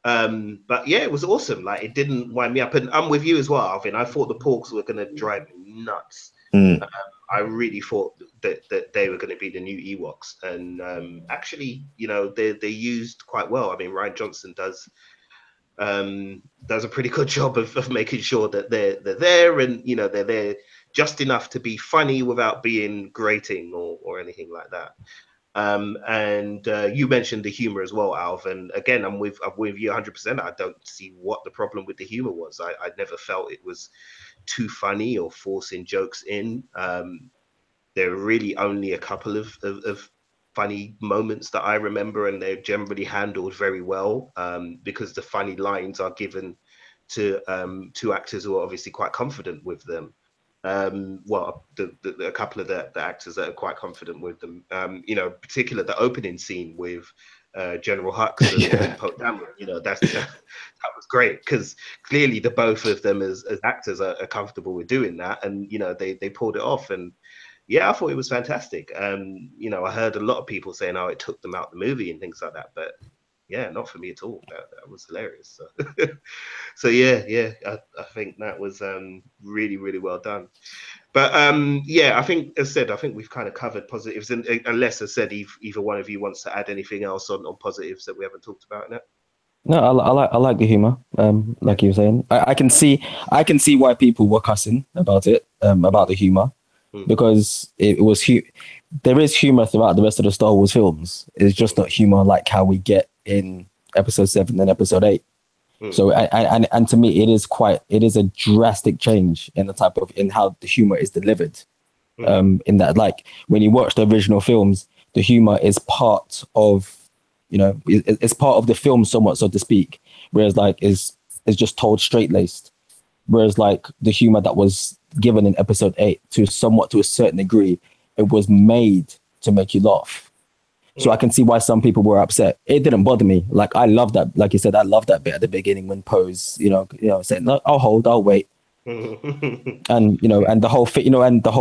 yeah, it was awesome. Like, it didn't wind me up, and I'm with you as well, Alvin. I thought the Porks were going to drive me nuts. I really thought that they were going to be the new Ewoks, and actually, they're used quite well. I mean, Ryan Johnson does a pretty good job of making sure that they're there, and they're there just enough to be funny without being grating or anything like that. And you mentioned the humor as well, Alv, and again, I'm with you 100%. I don't see what the problem with the humor was. I never felt it was too funny or forcing jokes in. There are really only a couple of funny moments that I remember, and they're generally handled very well, because the funny lines are given to actors who are obviously quite confident with them. Well, a couple of the actors that are quite confident with them. Particular the opening scene with General Hux and Poe Dameron. That was great, because clearly the both of them as actors are comfortable with doing that, and they pulled it off. And yeah, I thought it was fantastic. I heard a lot of people saying, "Oh, it took them out the movie" and things like that, but yeah, not for me at all. That was hilarious. So, so yeah, I think that was really, really well done. But yeah, I think, as said, I think we've kind of covered positives, and unless, as said, either one of you wants to add anything else on positives that we haven't talked about yet. No, I like the humor. Like you were saying, I can see why people were cussing about it, about the humor, because it was there is humor throughout the rest of the Star Wars films. It's just not humor like how we get in Episode 7 and Episode 8. So and to me, it is a drastic change in in how the humor is delivered. In that, like, when you watch the original films, the humor is part of it's part of the film somewhat, so to speak, whereas like is just told straight laced, whereas like the humor that was given in Episode 8, to a certain degree, it was made to make you laugh. So I can see why some people were upset. It didn't bother me. Like, I love that. Like you said, I love that bit at the beginning when Poe's, saying, "No, I'll wait." And and the whole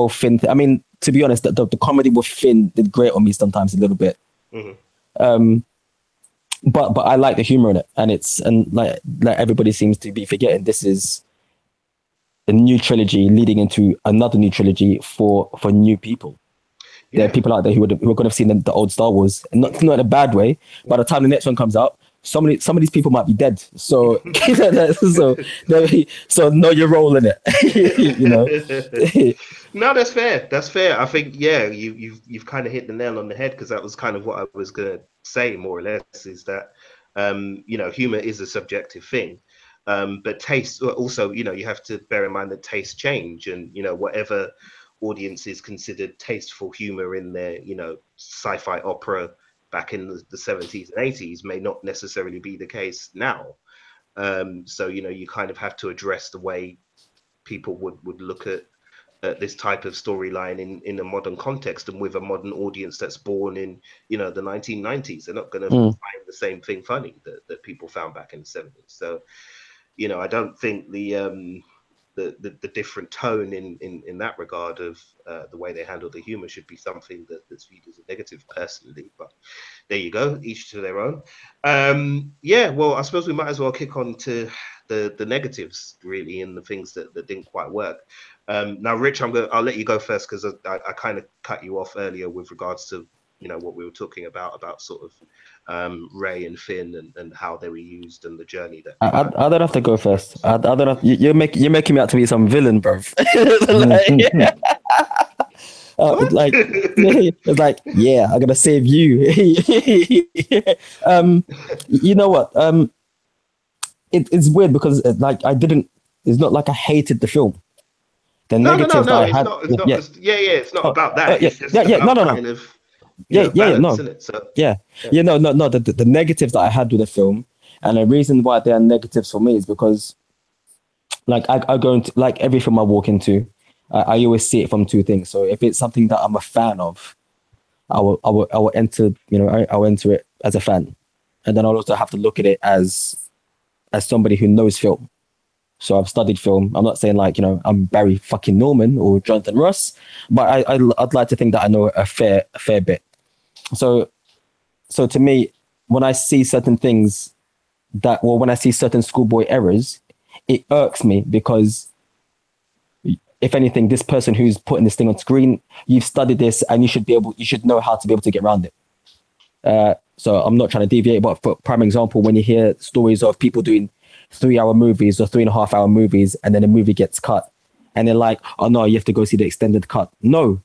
Finn. I mean, to be honest, the comedy with Finn did great on me sometimes a little bit. But I like the humor in it, and like everybody seems to be forgetting, this is a new trilogy leading into another new trilogy for new people. There are people out there who are going to have seen the old Star Wars, and not in a bad way. By the time the next one comes out, some of these people might be dead. So so know your role in it. No, that's fair. That's fair. I think you've kind of hit the nail on the head, because that was kind of what I was gonna say, more or less, is that humor is a subjective thing. But taste also, you have to bear in mind that tastes change, and whatever audiences considered tasteful humor in their, sci-fi opera back in the 70s and 80s may not necessarily be the case now. So, you kind of have to address the way people would look at this type of storyline in a modern context and with a modern audience that's born in, the 1990s. They're not going to find the same thing funny that people found back in the 70s. So, I don't think the different tone in that regard of the way they handle the humor should be something that's viewed as a negative personally, but there you go, each to their own. Yeah, well, I suppose we might as well kick on to the negatives really, and the things that didn't quite work. Now, Rich, I'll let you go first, because I kind of cut you off earlier with regards to what we were talking about sort of Rey and Finn and how they were used and the journey that I don't have to go first. I don't have, you're making me out to be some villain, bro. It's like, yeah, I'm gonna save you. You know what? It's weird because like it's not like I hated the film. The negatives that I had, it's not about that. It's just no. The negatives that I had with the film, and the reason why they are negatives for me is because, like, I go into, like, every film I walk into, I always see it from two things. So if it's something that I'm a fan of, I will enter, I'll enter it as a fan, and then I'll also have to look at it as somebody who knows film. So I've studied film. I'm not saying like, I'm Barry fucking Norman or Jonathan Ross, but I'd like to think that I know a fair bit. So to me, when I see certain things when I see certain schoolboy errors, it irks me, because if anything, this person who's putting this thing on screen, you've studied this and you should know how to be able to get around it. So I'm not trying to deviate, but for prime example, when you hear stories of people doing 3-hour movies or 3.5-hour movies, and then the movie gets cut, and they're like, oh no, you have to go see the extended cut. No.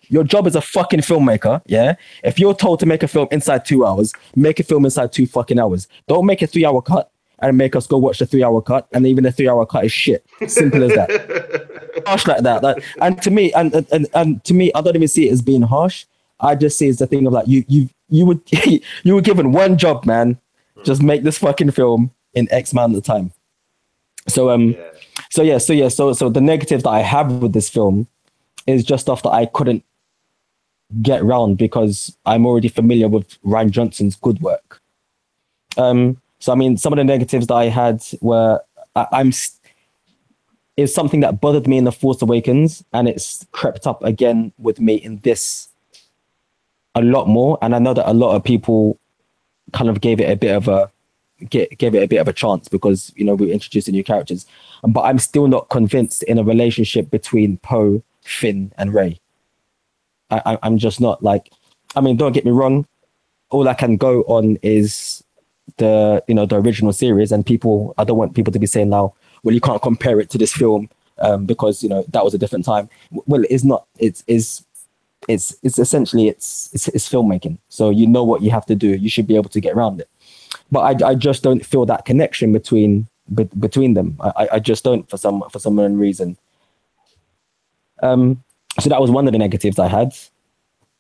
Your job as a fucking filmmaker, yeah? If you're told to make a film inside 2 hours, make a film inside 2 fucking hours. Don't make a 3-hour cut and make us go watch the 3-hour cut, and even the 3-hour cut is shit. Simple as that. Harsh like that. And to me, and to me, I don't even see it as being harsh. I just see it as the thing of like, you were given one job, man. Just make this fucking film in X amount of time. So the negative that I have with this film is just stuff that I couldn't get round because I'm already familiar with Rian Johnson's good work. So I mean, some of the negatives that I had were is something that bothered me in The Force Awakens, and it's crept up again with me in this a lot more. And I know that a lot of people kind of gave it a bit of a chance because we're introducing new characters, but I'm still not convinced in a relationship between Poe, Finn, and Rey. I'm just not like. I mean, don't get me wrong. All I can go on is the original series, and people. I don't want people to be saying now, well, you can't compare it to this film because that was a different time. Well, it's not. It's essentially it's filmmaking. So you know what you have to do. You should be able to get around it. But I just don't feel that connection between them. I just don't for some unknown reason. So that was one of the negatives I had.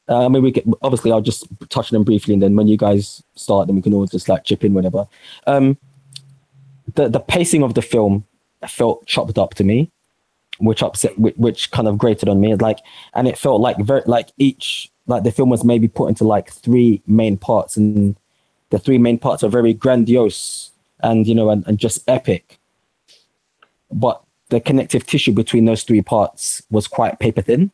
I mean, obviously I'll just touch on them briefly, and then when you guys start, then we can all just like chip in whenever. The pacing of the film felt chopped up to me, which kind of grated on me. And it felt like the film was maybe put into like 3 main parts, and the 3 main parts are very grandiose and and just epic. But the connective tissue between those 3 parts was quite paper thin.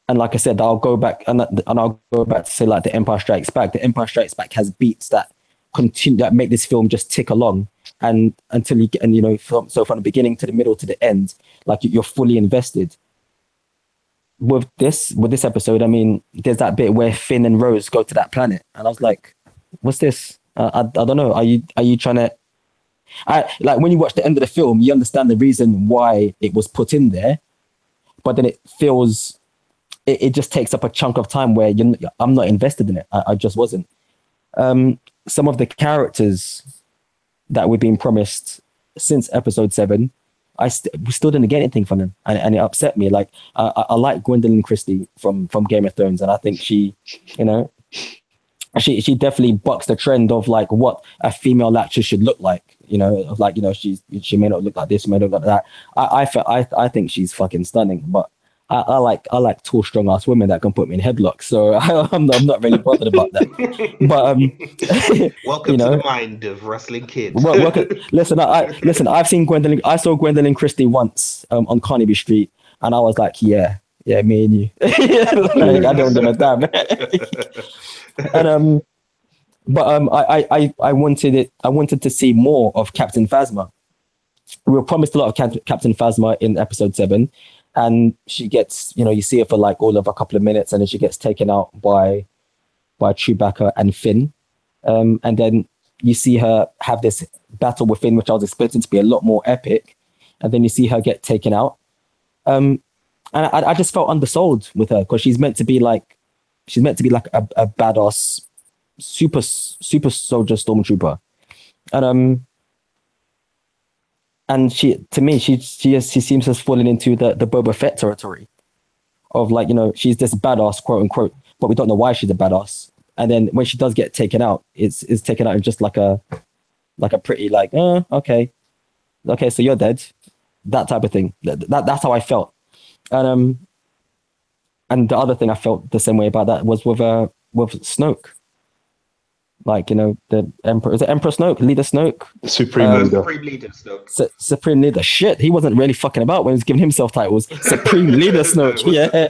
And like I said, I'll go back to say like The Empire Strikes Back. The Empire Strikes Back has beats that continue that make this film just tick along, and until you get, from the beginning to the middle to the end, like you're fully invested. With this episode, I mean, there's that bit where Finn and Rose go to that planet, and I was like, what's this? I don't know. Are you trying to? Like when you watch the end of the film, you understand the reason why it was put in there, but then it feels it just takes up a chunk of time where I'm not invested in it. I just wasn't. Some of the characters that we've been promised since episode 7, we still didn't get anything from him, and it upset me. Like I like Gwendolyn Christie from Game of Thrones, and I think she, you know, she definitely bucks the trend of like what a female actress should look like. You know, of like, you know, she may not look like this, may not look like that. I think she's fucking stunning, but I like tall, strong ass women that can put me in headlocks. So I'm not really bothered about that. But Welcome you to know, the mind of wrestling kid. listen, listen. I've seen Gwendolyn. I saw Gwendolyn Christie once on Carnaby Street, and I was like, yeah, me and you. Like, I don't give a damn. And but I wanted it. I wanted to see more of Captain Phasma. We were promised a lot of Captain Phasma in episode 7, and she gets, you know, you see her for like all of a couple of minutes, and then she gets taken out by Chewbacca and Finn, and then you see her have this battle with Finn, which I was expecting to be a lot more epic, and then you see her get taken out. And I just felt undersold with her because she's meant to be like a badass super soldier stormtrooper, and she, to me, she seems to have fallen into the Boba Fett territory of like, you know, she's this badass, quote unquote, but we don't know why she's a badass. And then when she does get taken out, it's taken out in just like a pretty like, okay, so you're dead, that type of thing. That's how I felt. And the other thing I felt the same way about that was with Snoke. Like, you know, the Emperor, is it Emperor Snoke, Leader Snoke? Supreme Leader. Supreme Leader Snoke. Supreme Leader. Shit, he wasn't really fucking about when he was giving himself titles. Supreme Leader Snoke, yeah.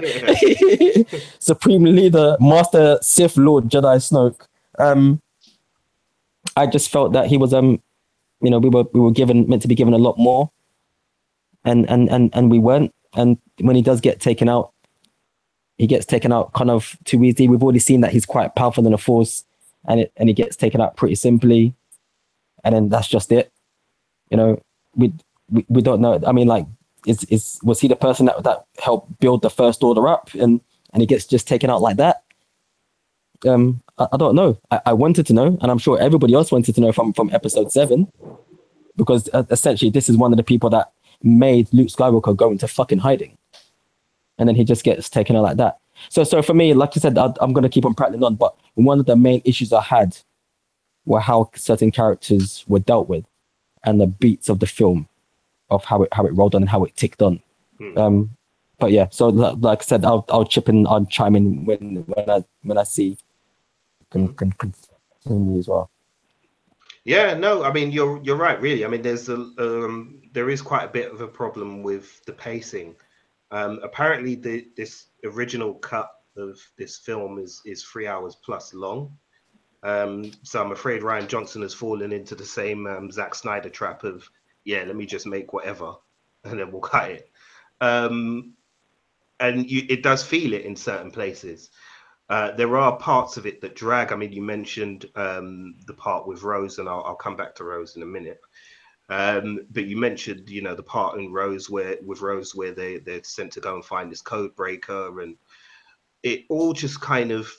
Supreme Leader, Master Sith Lord Jedi Snoke. I just felt that he was, you know, we were meant to be given a lot more, and we weren't. And when he does get taken out, he gets taken out kind of too easy. We've already seen that he's quite powerful than a Force. And he gets taken out pretty simply, and then that's just it. You know, we don't know. I mean, like, was he the person that helped build the First Order up, and he gets just taken out like that? I don't know. I wanted to know, and I'm sure everybody else wanted to know from episode 7, because essentially this is one of the people that made Luke Skywalker go into fucking hiding, and then he just gets taken out like that. So for me, like you said, I'm going to keep on prattling on, but one of the main issues I had were how certain characters were dealt with, and the beats of the film, of how it rolled on and how it ticked on. But yeah, so like I said, I'll chime in when I see continue as well. Yeah, no, I mean you're right, really. I mean there is quite a bit of a problem with the pacing. Apparently, this original cut of this film is 3 hours plus long. So I'm afraid Rian Johnson has fallen into the same Zack Snyder trap of, yeah, let me just make whatever, and then we'll cut it. And it does feel it in certain places. There are parts of it that drag. I mean, you mentioned the part with Rose, and I'll come back to Rose in a minute. But you mentioned, you know, the part in Rose where they're sent to go and find this code breaker, and it all just kind of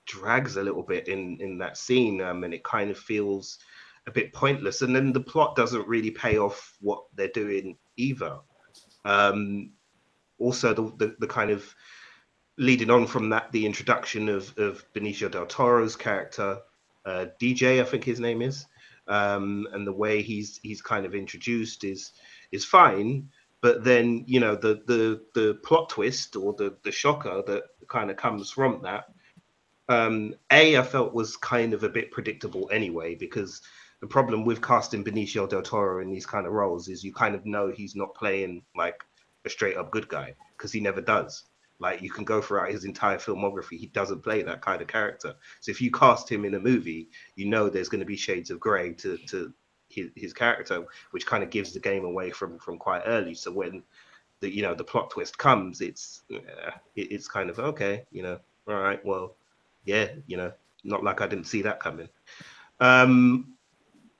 drags a little bit in that scene, and it kind of feels a bit pointless. And then the plot doesn't really pay off what they're doing either. Also, the kind of leading on from that, the introduction of Benicio del Toro's character, DJ, I think his name is. And the way he's kind of introduced is fine, but then, you know, the plot twist or the shocker that kind of comes from that, I felt was kind of a bit predictable anyway, because the problem with casting Benicio del Toro in these kind of roles is you kind of know he's not playing like a straight up good guy, because he never does. Like, you can go throughout his entire filmography, he doesn't play that kind of character. So if you cast him in a movie, you know there's going to be shades of grey to his character, which kind of gives the game away from quite early. So when the plot twist comes, it's kind of okay, you know, all right, well, yeah, you know, not like I didn't see that coming.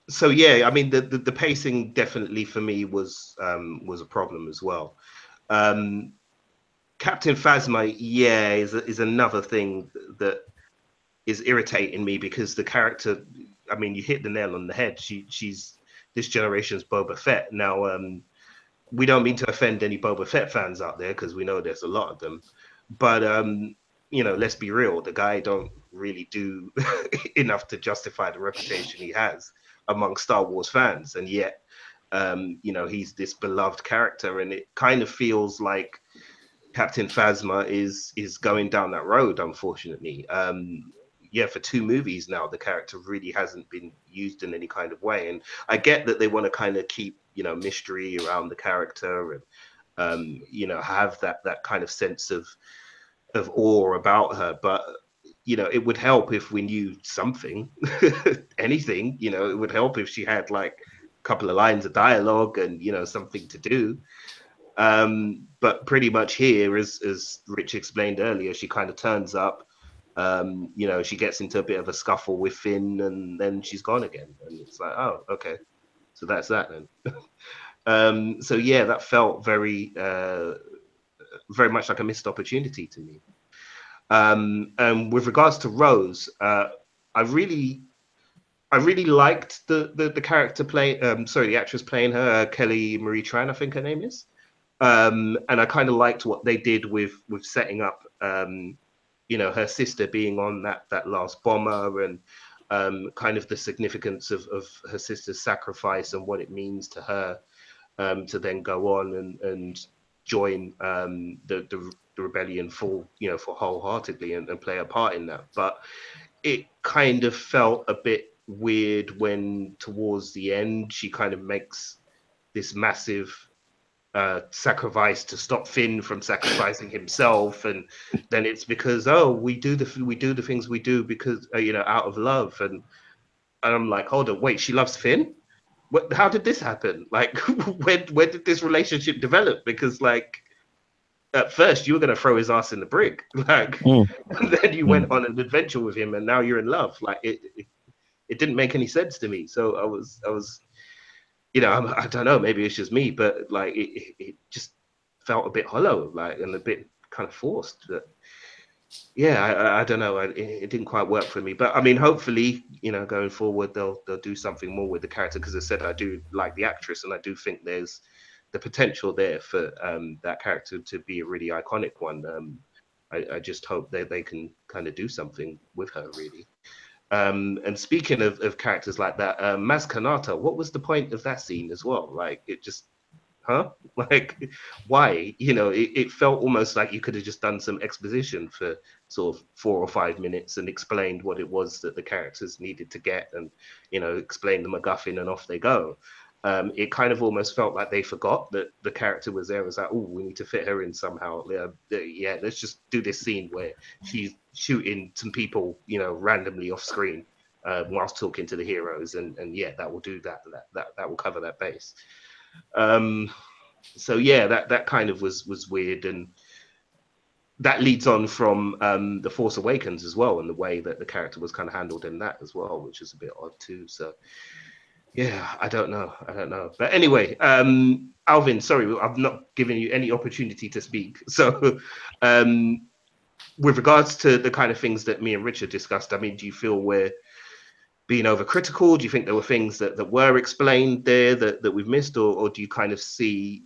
So yeah, I mean the pacing definitely for me was a problem as well. Captain Phasma, yeah, is another thing that is irritating me, because the character, I mean, you hit the nail on the head. She's this generation's Boba Fett. Now, we don't mean to offend any Boba Fett fans out there because we know there's a lot of them, but you know, let's be real, the guy don't really do enough to justify the reputation he has among Star Wars fans, and yet you know, he's this beloved character, and it kind of feels like Captain Phasma is going down that road, unfortunately. Yeah, for 2 movies now, the character really hasn't been used in any kind of way. And I get that they want to kind of keep, you know, mystery around the character and, you know, have that kind of sense of awe about her. But, you know, it would help if we knew something, anything, you know, it would help if she had like a couple of lines of dialogue and, you know, something to do. But pretty much here, as Rich explained earlier, she kind of turns up. You know, she gets into a bit of a scuffle with Finn, and then she's gone again. And it's like, oh, okay, so that's that then. So yeah, that felt very, very much like a missed opportunity to me. And with regards to Rose, I really, I really liked the character play. Sorry, the actress playing her, Kelly Marie Tran, I think her name is. And I kind of liked what they did with setting up, you know, her sister being on that last bomber, and kind of the significance of her sister's sacrifice and what it means to her, to then go on and join the rebellion full, you know, for wholeheartedly, and play a part in that. But it kind of felt a bit weird when towards the end she kind of makes this massive sacrifice to stop Finn from sacrificing himself, and then it's because, oh, we do the things we do because, you know, out of love, and I'm like, hold on, wait, she loves Finn? What? How did this happen? Like, when did this relationship develop? Because like, at first you were gonna throw his ass in the brig, like, and then you went on an adventure with him, and now you're in love. Like, it didn't make any sense to me. So I was, you know, I don't know, maybe it's just me, but like it just felt a bit hollow, like, and a bit kind of forced. But yeah, I don't know, it didn't quite work for me. But I mean, hopefully, you know, going forward, they'll do something more with the character, because I said I do like the actress, and I do think there's the potential there for that character to be a really iconic one. I just hope that they can kind of do something with her, really. And speaking of characters like that, Maz Kanata, what was the point of that scene as well? Like, it just, huh? Like, why? You know, it felt almost like you could have just done some exposition for sort of 4 or 5 minutes and explained what it was that the characters needed to get, and, you know, explain the MacGuffin, and off they go. It kind of almost felt like they forgot that the character was there. It was like, oh, we need to fit her in somehow. Yeah, let's just do this scene where she's shooting some people, you know, randomly off screen, whilst talking to the heroes, and yeah, that will do that will cover that base. So yeah, that kind of was weird, and that leads on from the Force Awakens as well, and the way that the character was kind of handled in that as well, which is a bit odd too. So yeah, I don't know. But anyway, Alvin, sorry, I've not given you any opportunity to speak. So, with regards to the kind of things that me and Richard discussed, I mean, do you feel we're being overcritical? Do you think there were things that were explained there that we've missed, or do you kind of see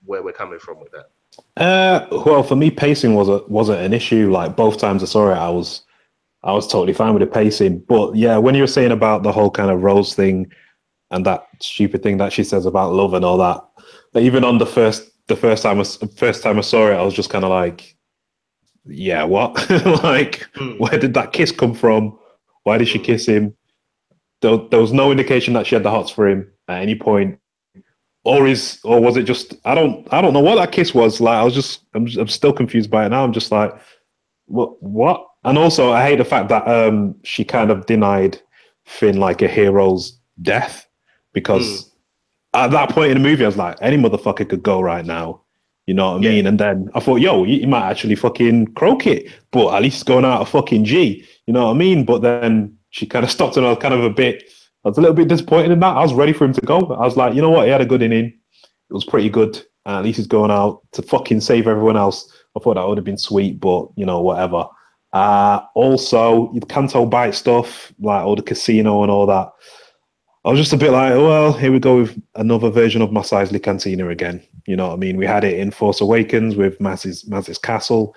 where we're coming from with that? Well, for me, pacing wasn't an issue. Like, both times I saw it, I was totally fine with the pacing. But yeah, when you were saying about the whole kind of Rose thing, and that stupid thing that she says about love and all that, that even on the first time I saw it, I was just kind of like, yeah, what? Like, where did that kiss come from? Why did she kiss him? There was no indication that she had the hots for him at any point. Or was it just, I don't know what that kiss was. Like, I'm still confused by it now. I'm just like, what? And also, I hate the fact that she kind of denied Finn like a hero's death. Because at that point in the movie, I was like, any motherfucker could go right now. You know what I mean? And then I thought, yo, you might actually fucking croak it, but at least it's going out of fucking G. You know what I mean? But then she kind of stopped, and I was a little bit disappointed in that. I was ready for him to go. I was like, you know what? He had a good inning. It was pretty good. At least he's going out to fucking save everyone else. I thought that would have been sweet, but, you know, whatever. Also, the Canto Bite stuff, like all the casino and all that. I was just a bit like, well, here we go with another version of Mos Eisley Cantina again. You know what I mean? We had it in Force Awakens with Maz's Castle,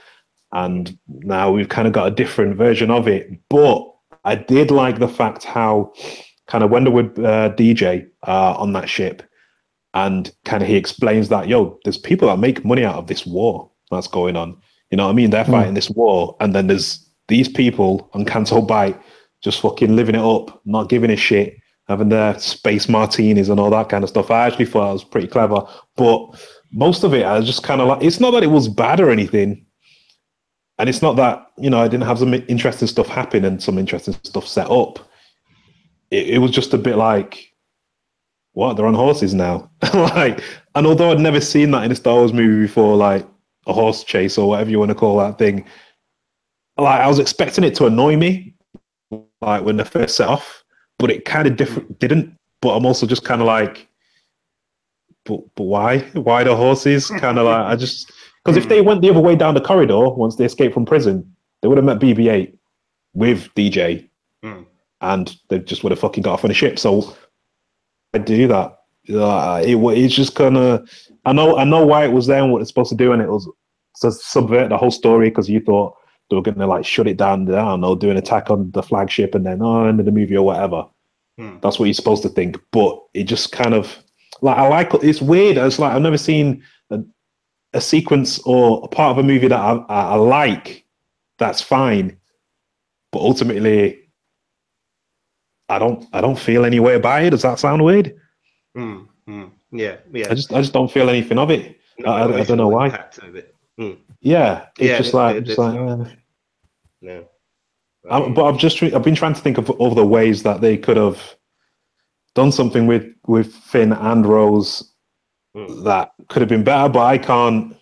and now we've kind of got a different version of it. But I did like the fact how kind of when they're with DJ on that ship, and kind of he explains that, yo, there's people that make money out of this war that's going on. You know what I mean? They're fighting this war, and then there's these people on Canto Bight just fucking living it up, not giving a shit, having their space martinis and all that kind of stuff. I actually thought it was pretty clever, but most of it, I was just kind of like, it's not that it was bad or anything. And it's not that, you know, I didn't have some interesting stuff happen and some interesting stuff set up. It was just a bit like, what? They're on horses now. Like, and although I'd never seen that in a Star Wars movie before, like a horse chase or whatever you want to call that thing, like I was expecting it to annoy me, like when they first set off, but it kind of didn't. But I'm also just kind of like, but why? Why the horses? Kind of like, I just, because if they went the other way down the corridor once they escaped from prison, they would have met BB-8 with DJ, and they just would have fucking got off on a ship. So I do that. It's just kind of, I know why it was there and what it's supposed to do, and it was to subvert the whole story because you thought they were going to like shut it down. I don't know, do an attack on the flagship and then end of the movie or whatever. That's what you're supposed to think. But it just kind of like it's weird. It's like I've never seen a sequence or a part of a movie that I like. That's fine, but ultimately, I don't feel any way about it. Does that sound weird? Yeah. I just don't feel anything of it. I don't know why. Yeah, it's just like. No. But I've been trying to think of other ways that they could have done something with Finn and Rose that could have been better, but I can't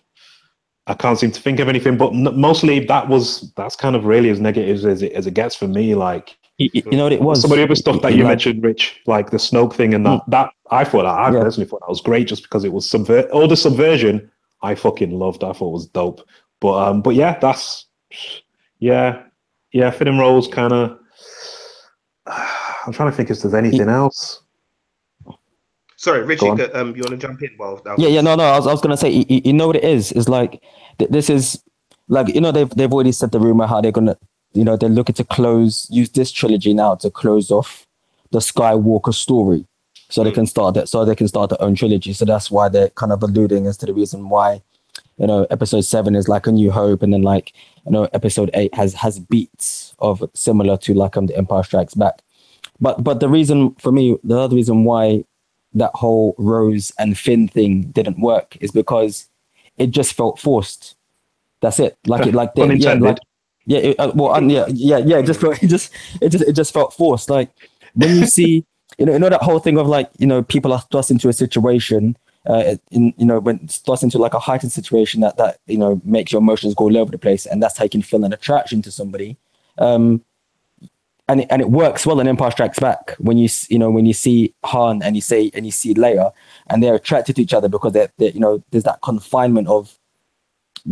seem to think of anything. But mostly that's kind of really as negative as it gets for me. Like, you know what it was? Some of the other stuff that you mentioned, Rich, like the Snoke thing and that I personally thought that was great just because it was all the subversion I fucking loved. I thought it was dope. But yeah, that's Finn and Rose kind of. I'm trying to think if there's anything else. Sorry, Richie, you want to jump in? No. I was gonna say, you know what it is? It's like this is like, you know, they've already said the rumor how they're gonna, you know, they're looking to use this trilogy now to close off the Skywalker story, so they can start their own trilogy. So that's why they're kind of alluding as to the reason why, you know, Episode 7 is like A New Hope, and then like, you know, Episode 8 has beats of similar to like The Empire Strikes Back. But the other reason why that whole Rose and Finn thing didn't work is because it just felt forced. That's it. It just felt forced. Like when you see, you know that whole thing of like, you know, people are thrust into a situation, when thrust into like a heightened situation that you know makes your emotions go all over the place, and that's how you can feel an attraction to somebody. And it works well in Empire Strikes Back when you see Han and you see Leia, and they're attracted to each other because they're you know, there's that confinement of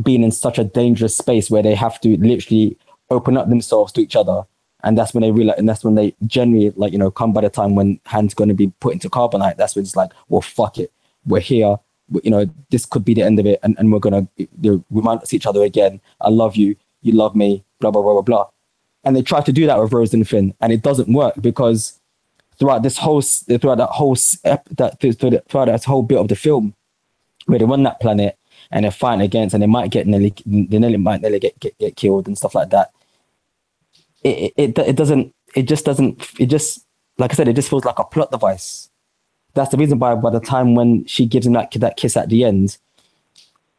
being in such a dangerous space where they have to literally open up themselves to each other, and that's when they realize, and that's when they generally, like, you know, come by the time when Han's going to be put into carbonite. That's when it's like, well, fuck it, we're here. You know, this could be the end of it, and we're gonna, you know, we might not see each other again. I love you, you love me, blah blah blah blah blah. And they try to do that with Rose and Finn, and it doesn't work because throughout that whole bit of the film, where they run that planet and they're fighting against, and they might nearly get killed and stuff like that. It just like I said, it just feels like a plot device. That's the reason why by the time when she gives him that kiss at the end,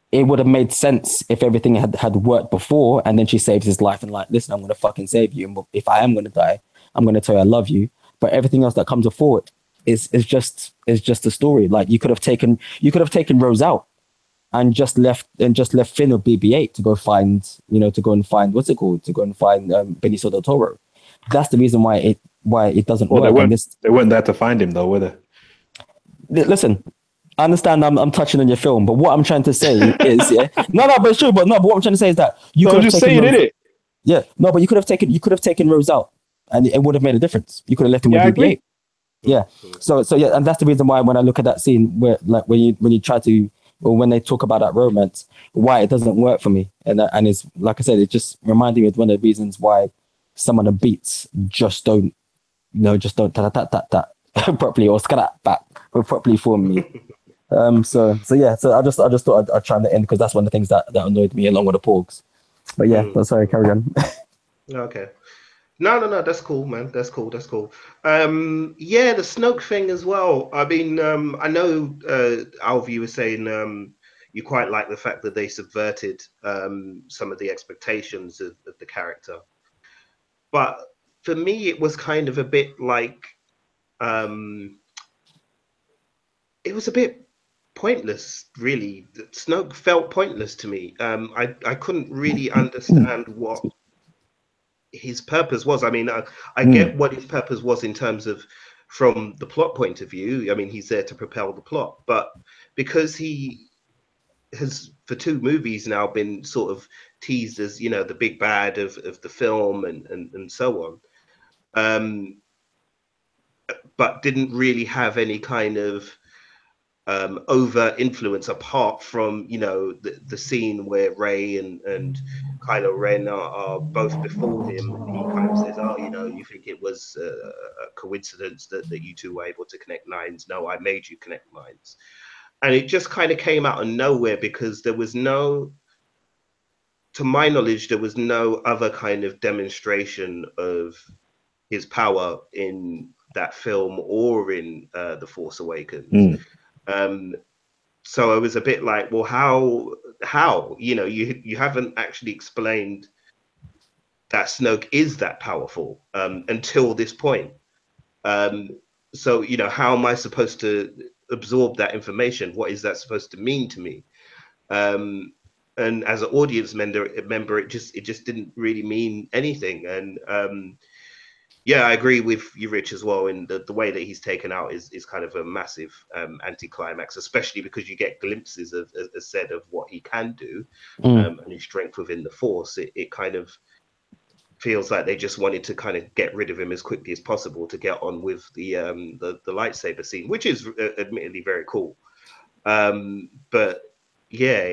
it would have made sense if everything had worked before, and then she saves his life and like, listen, I'm going to fucking save you. And if I am going to die, I'm going to tell you I love you. But everything else that comes before it is just a story. Like you could have taken Rose out and just left Finn or BB-8 to go find what's it called? To go and find Benicio del Toro. That's the reason why it doesn't work. They weren't there to find him though, were they? Listen, I understand I'm touching on your film, but what I'm trying to say is, but it's true. But what I'm trying to say is that you could have taken Rose, it. Yeah, no, but you could have taken Rose out, and it would have made a difference. You could have left him with BB-8. Yeah. So yeah, and that's the reason why when I look at that scene where like when you try to or when they talk about that romance, why it doesn't work for me, and it's like I said, it just reminded me of one of the reasons why some of the beats just don't just don't ta ta ta ta properly or scat back properly for me. So yeah, so I just thought I'd try to end because that's one of the things that annoyed me along with the porgs. But yeah, Mm. sorry, carry on. Okay. No. That's cool, man. That's cool. That's cool. Yeah, the Snoke thing as well. I mean, I know, Alv, you were saying you quite like the fact that they subverted some of the expectations of the character, but for me, it was kind of a bit like um, it was a bit pointless, really. Snoke felt pointless to me. I couldn't really understand what his purpose was. I mean, I get Mm. what his purpose was in terms of from the plot point of view. I mean, he's there to propel the plot, but because he has for two movies now been sort of teased as the big bad of the film and so on, um, but didn't really have any kind of over influence apart from the scene where Ray and Kylo Ren are both before him, and he kind of says, "Oh, you think it was a coincidence that you two were able to connect lines? No, I made you connect lines." And it just kind of came out of nowhere because there was no, to my knowledge, there was no other kind of demonstration of his power in that film or in The Force Awakens. Mm. Um, so I was a bit like, well, how you haven't actually explained that Snoke is that powerful until this point. Um, so how am I supposed to absorb that information? What is that supposed to mean to me? And as an audience member, it just didn't really mean anything. And yeah, I agree with you, Rich, as well. In the way that he's taken out is kind of a massive anticlimax, especially because you get glimpses of, as said, of what he can do Mm. and his strength within the Force. It kind of feels like they just wanted to kind of get rid of him as quickly as possible to get on with the lightsaber scene, which is admittedly very cool. But yeah,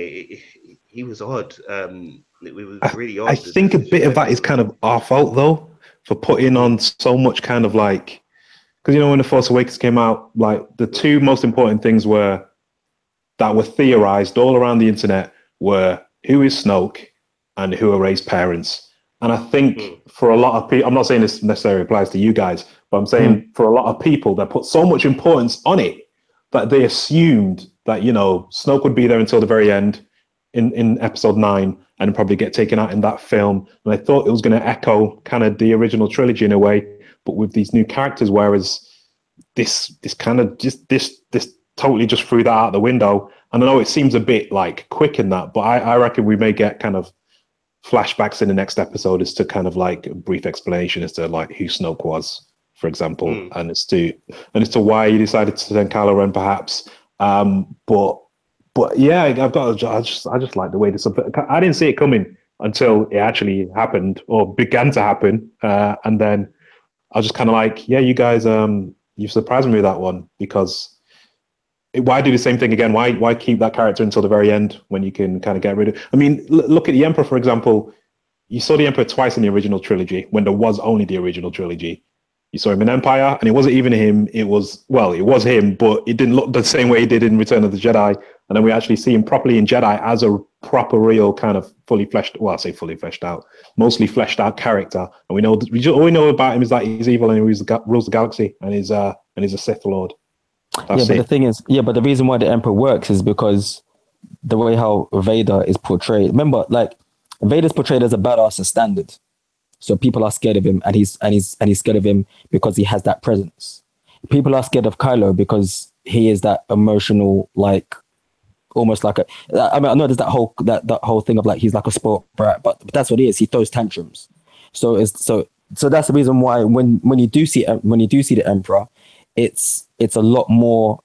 he was odd. It was really I odd, the think a decision bit of that that he is made. kind of our fault though, for putting Mm, on so much kind of like, because when the Force Awakens came out, like the mm, two most important things that were theorized all around the internet were who is Snoke and who are Rey's parents. And I think mm, for a lot of people, I'm not saying this necessarily applies to you guys, but I'm Mm. saying for a lot of people that put so much importance on it that they assumed that, Snoke would be there until the very end in episode 9 and probably get taken out in that film. And I thought it was going to echo kind of the original trilogy in a way, but with these new characters, whereas this kind of just this totally just threw that out the window. And I know it seems a bit like quick in that, but I reckon we may get kind of flashbacks in the next episode as to kind of like a brief explanation as to like who Snoke was, for example, mm. and as to why he decided to send Kylo Ren, perhaps. But yeah, I just like the way this. I didn't see it coming until it actually happened or began to happen, and then I was just kind of like, yeah, you guys, you've surprised me with that one because why do the same thing again? Why keep that character until the very end when you can kind of get rid of? I mean, look at the Emperor, for example. You saw the Emperor twice in the original trilogy when there was only the original trilogy. You saw him in Empire, and it wasn't even him. It was him, but it didn't look the same way he did in Return of the Jedi. And then we actually see him properly in Jedi as a proper, real kind of fully fleshed. Well, I say fully fleshed out, mostly fleshed out character. And we know all we know about him is that he's evil and he rules the galaxy, and he's a Sith Lord. Yeah, That's but the it. thing is, yeah, but the reason why the Emperor works is because the way how Vader is portrayed. Remember, like Vader's portrayed as a badass as standard, so people are scared of him, and he's scared of him because he has that presence. People are scared of Kylo because he is that emotional, like almost like a. I mean, I know there's that whole thing of like he's like a sport brat, but that's what he is. He throws tantrums. So that's the reason why when you do see the Emperor, it's a lot more.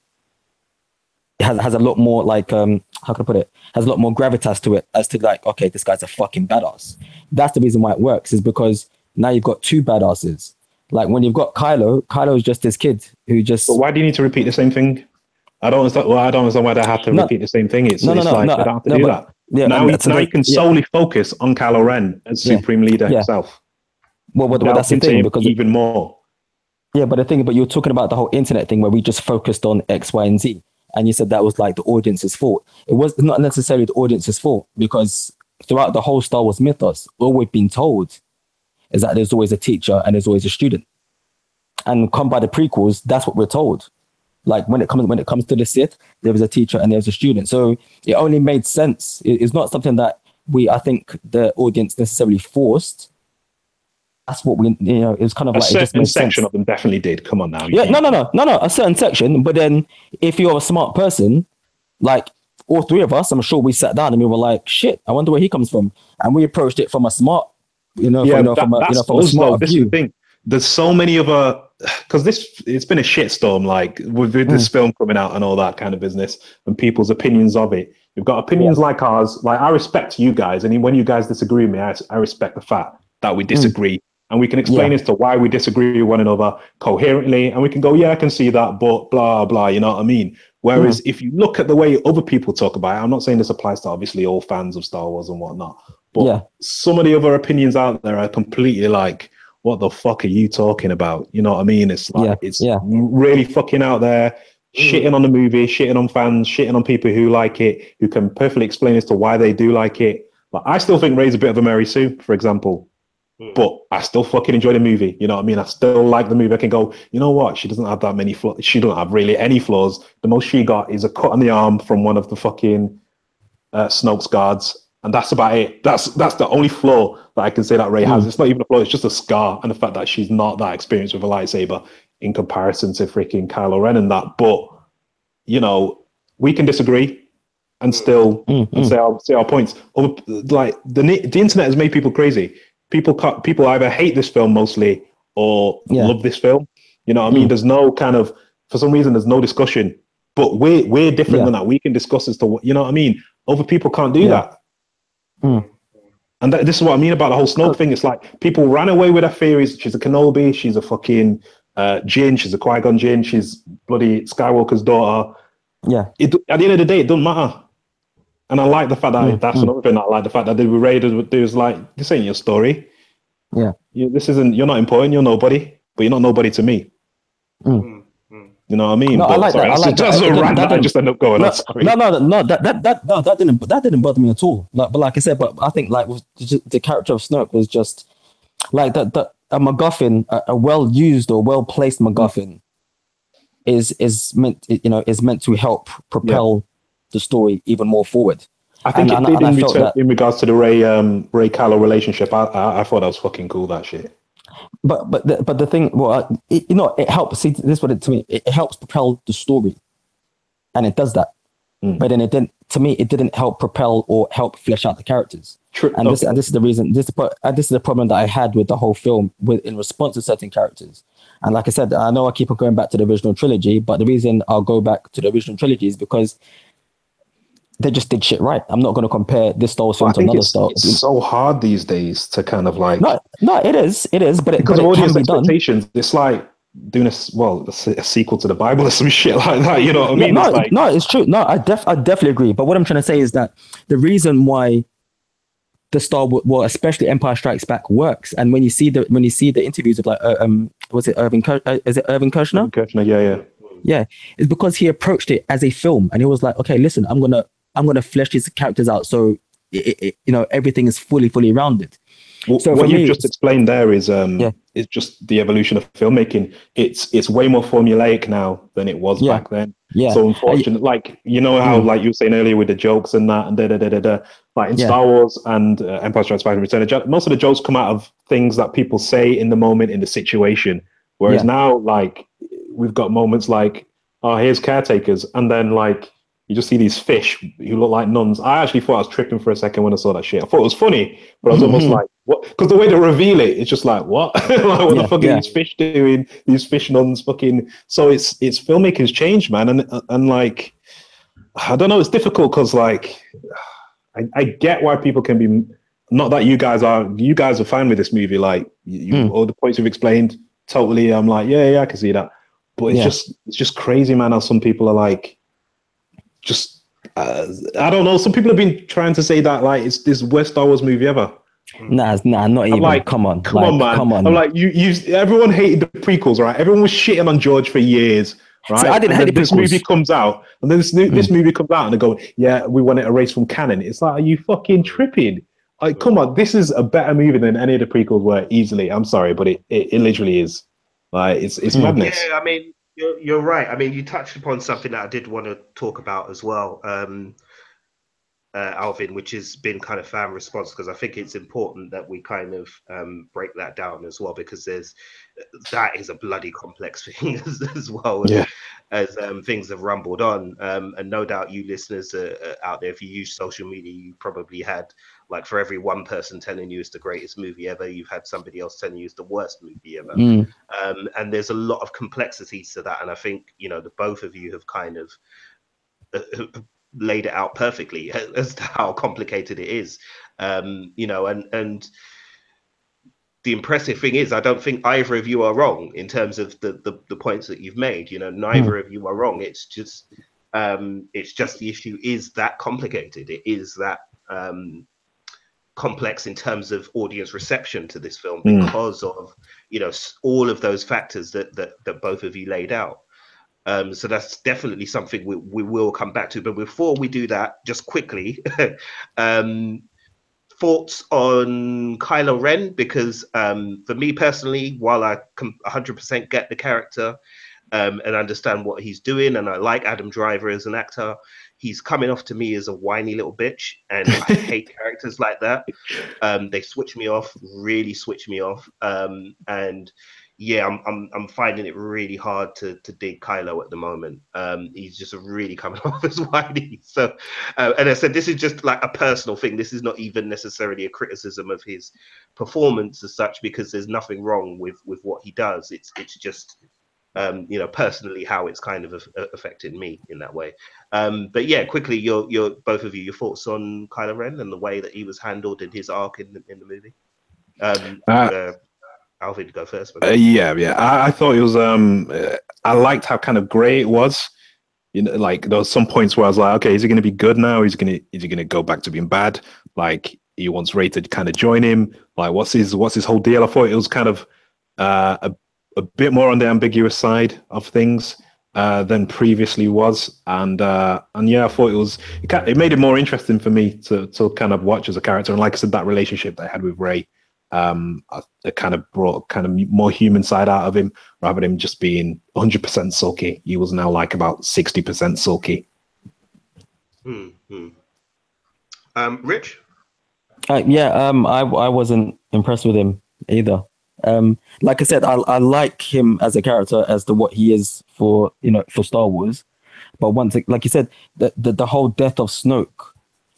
It has a lot more like how can I put it? Has a lot more gravitas to it as to like, okay, this guy's a fucking badass. That's the reason why it works, is because now you've got two badasses. Like when you've got Kylo is just this kid who just But why do you need to repeat the same thing? I don't understand. Well, I don't understand why they have to no, repeat the same thing. It's no, no, it's no, like they no, don't have to no, do but that. yeah, Now, so now you can yeah, solely focus on Kylo Ren as yeah, Supreme Leader yeah. himself. Well, that's Delve the into thing him because even more. yeah, but you're talking about the whole internet thing where we just focused on X, Y, and Z, and you said that was like the audience's fault. It was not necessarily the audience's fault because throughout the whole Star Wars mythos, all we've been told is that there's always a teacher and there's always a student. And come by the prequels, that's what we're told. Like when it comes to the Sith, there was a teacher and there was a student. So it only made sense. It's not something that I think the audience necessarily forced. That's what it was kind of A like it just certain made section sense. of them definitely did. Come on now. Yeah, no, a certain section. But then if you're a smart person, like all three of us, I'm sure we sat down and we were like, shit, I wonder where he comes from. And we approached it from a smart, Yeah, that's from a us though. smarter This is the view. thing. There's so many of because it's been a shitstorm, like with this Mm, film coming out and all that kind of business and people's opinions of it. You've got opinions like ours. Like I respect you guys, and when you guys disagree with me, I respect the fact that we mm, disagree, and we can yeah, explain as to why we disagree with one another coherently, and we can go, yeah, I can see that, but blah blah. You know what I mean? mm, Whereas if you look at the way other people talk about it, I'm not saying this applies to obviously all fans of Star Wars and whatnot, but yeah, some of the other opinions out there are completely like, what the fuck are you talking about? You know what I mean? It's yeah, like, it's yeah, really fucking out there, shitting on the movie, shitting on fans, shitting on people who like it, who can perfectly explain as to why they do like it. Like, I still think Rey's a bit of a Mary Sue, for example, but I still fucking enjoy the movie. You know what I mean? I still like the movie. I can go, you know what? She doesn't have that many flaws. She doesn't have really any flaws. The most she got is a cut on the arm from one of the fucking Snoke's guards, and that's about it. That's the only flaw that I can say that Rey has. mm, It's not even a flaw; it's just a scar, and the fact that she's not that experienced with a lightsaber in comparison to freaking Kylo Ren and that. But you know, we can disagree and still mm, and mm, say our points. Like the internet has made people crazy. People either hate this film mostly or yeah, love this film. You know what I mean? mm, There's no kind of, for some reason there's no discussion. But we're different yeah, than that. We can discuss as to what, you know what I mean? Other people can't do yeah, that. mm. And this is what I mean about the whole Snoke thing. It's like people ran away with their theories. She's a Kenobi. She's a fucking Jin. She's a Qui-Gon Jinn. She's bloody Skywalker's daughter. Yeah, At the end of the day, it doesn't matter. And I like the fact that mm, that's mm, another thing. I like the fact that they were raided. There's like, this ain't your story. yeah, You're not important. You're nobody, but you're not nobody to me. mm. You know what I mean? No, I But like sorry, that. I like that's that. a rant that I Didn't. just ended up going on. No, Sorry. no. That didn't bother me at all. Like, but like I said, but I think like the character of Snoke was just like that. A MacGuffin, a well used or well placed MacGuffin, is meant is meant to help Yeah. propel the story even more forward. I think it did And I in felt return that, in regards to the Ray Kylo relationship. I thought that was fucking cool. That shit. but the thing, well, it helps. See, this is what to me, it helps propel the story, and it does that. But then it didn't. To me, it didn't help propel or help flesh out the characters. True. And Okay. this is the reason. This is the problem that I had with the whole film, with in response to certain characters. And like I said, I know I keep on going back to the original trilogy, but the reason I'll go back to the original trilogy is because they just did shit right. I'm not going to compare this Star Wars But film I to think another it's Star. so hard these days to kind of like No, it is, but because it of can audience be done. expectations. It's like doing a sequel to the Bible or some shit like that. You know what I Yeah, mean? It's like, no, it's true. No, I definitely agree. But what I'm trying to say is that the reason why the well, especially Empire Strikes Back works, and when you see the interviews of like was it is it Irvin Kershner? Kirchner, yeah. Yeah, it's because he approached it as a film, and he was like, okay, listen, I'm gonna flesh these characters out, so everything is fully rounded. So What for you've me, just explained there is yeah, it's just the evolution of filmmaking. It's way more formulaic now than it was yeah, back then. yeah, So unfortunate, like you know how like you were saying earlier with the jokes and that and da. Like in yeah, Star Wars and Empire Strikes Back and Return of the Jedi, most of the jokes come out of things that people say in the moment in the situation. Whereas yeah, now, like we've got moments like, oh, here's caretakers, and then like you just see these fish who look like nuns. I actually thought I was tripping for a second when I saw that shit. I thought it was funny, but I was almost like, what? Because the way they reveal it, it's just like, what? Like, what the fuck are these fish doing? These fish nuns fucking. So it's filmmaking's changed, man. And like, I don't know, it's difficult because like, I get why people can be, not that you guys are fine with this movie. Like, all the points you've explained, totally. I'm like, yeah, I can see that. But it's just crazy, man. How some people are like, just I don't know. Some people have been trying to say that like it's this worst Star Wars movie ever. Nah, not even. Like, come on, man. Come on. I'm like, everyone hated the prequels, right? Everyone was shitting on George for years, right? See, I didn't hate the this prequels. movie comes out, and then this movie comes out, and they go, yeah, we want it erased from canon. It's like, are you fucking tripping? Like, come on, this is a better movie than any of the prequels were easily. I'm sorry, but it literally is. Like, it's madness. Yeah, I mean, you're right. I mean, you touched upon something that I did want to talk about as well. Alvin, which has been kind of fan response, because I think it's important that we kind of break that down as well, because that is a bloody complex thing as well as things have rumbled on. And no doubt you listeners out there, if you use social media, you probably had, like, for every one person telling you it's the greatest movie ever, you've had somebody else telling you it's the worst movie ever. And there's a lot of complexities to that. And I think, the both of you have kind of laid it out perfectly as to how complicated it is. And the impressive thing is, I don't think either of you are wrong in terms of the points that you've made. Neither of you are wrong. It's just the issue is that complicated. It is that complex in terms of audience reception to this film because of all of those factors that both of you laid out. So that's definitely something we will come back to. But before we do that, just quickly, thoughts on Kylo Ren, because for me personally, while I 100% get the character and understand what he's doing, and I like Adam Driver as an actor, he's coming off to me as a whiny little bitch, and I hate characters like that. They switch me off, really switch me off, and yeah, I'm finding it really hard to dig Kylo at the moment. He's just really coming off as whiny. So, and I said, this is just like a personal thing. This is not even necessarily a criticism of his performance as such, because there's nothing wrong with what he does. It's just, personally how it's kind of affected me in that way. But yeah, quickly, your both of you, your thoughts on Kylo Ren and the way that he was handled in his arc in the movie. Alvin, go first. Yeah. I thought it was. I liked how kind of grey it was. Like there was some points where I was like, okay, is he going to be good now? Is he going to go back to being bad? Like he wants Rey to kind of join him. Like what's his whole deal? I thought it was kind of a bit more on the ambiguous side of things than previously was, and yeah, I thought it made it more interesting for me to kind of watch as a character. And like I said, that relationship that I had with Rey. It kind of brought kind of more human side out of him rather than him just being 100% sulky. He was now like about 60% sulky. Rich? I wasn't impressed with him either. Like I said, I like him as a character as to what he is for Star Wars, but like you said, the whole death of Snoke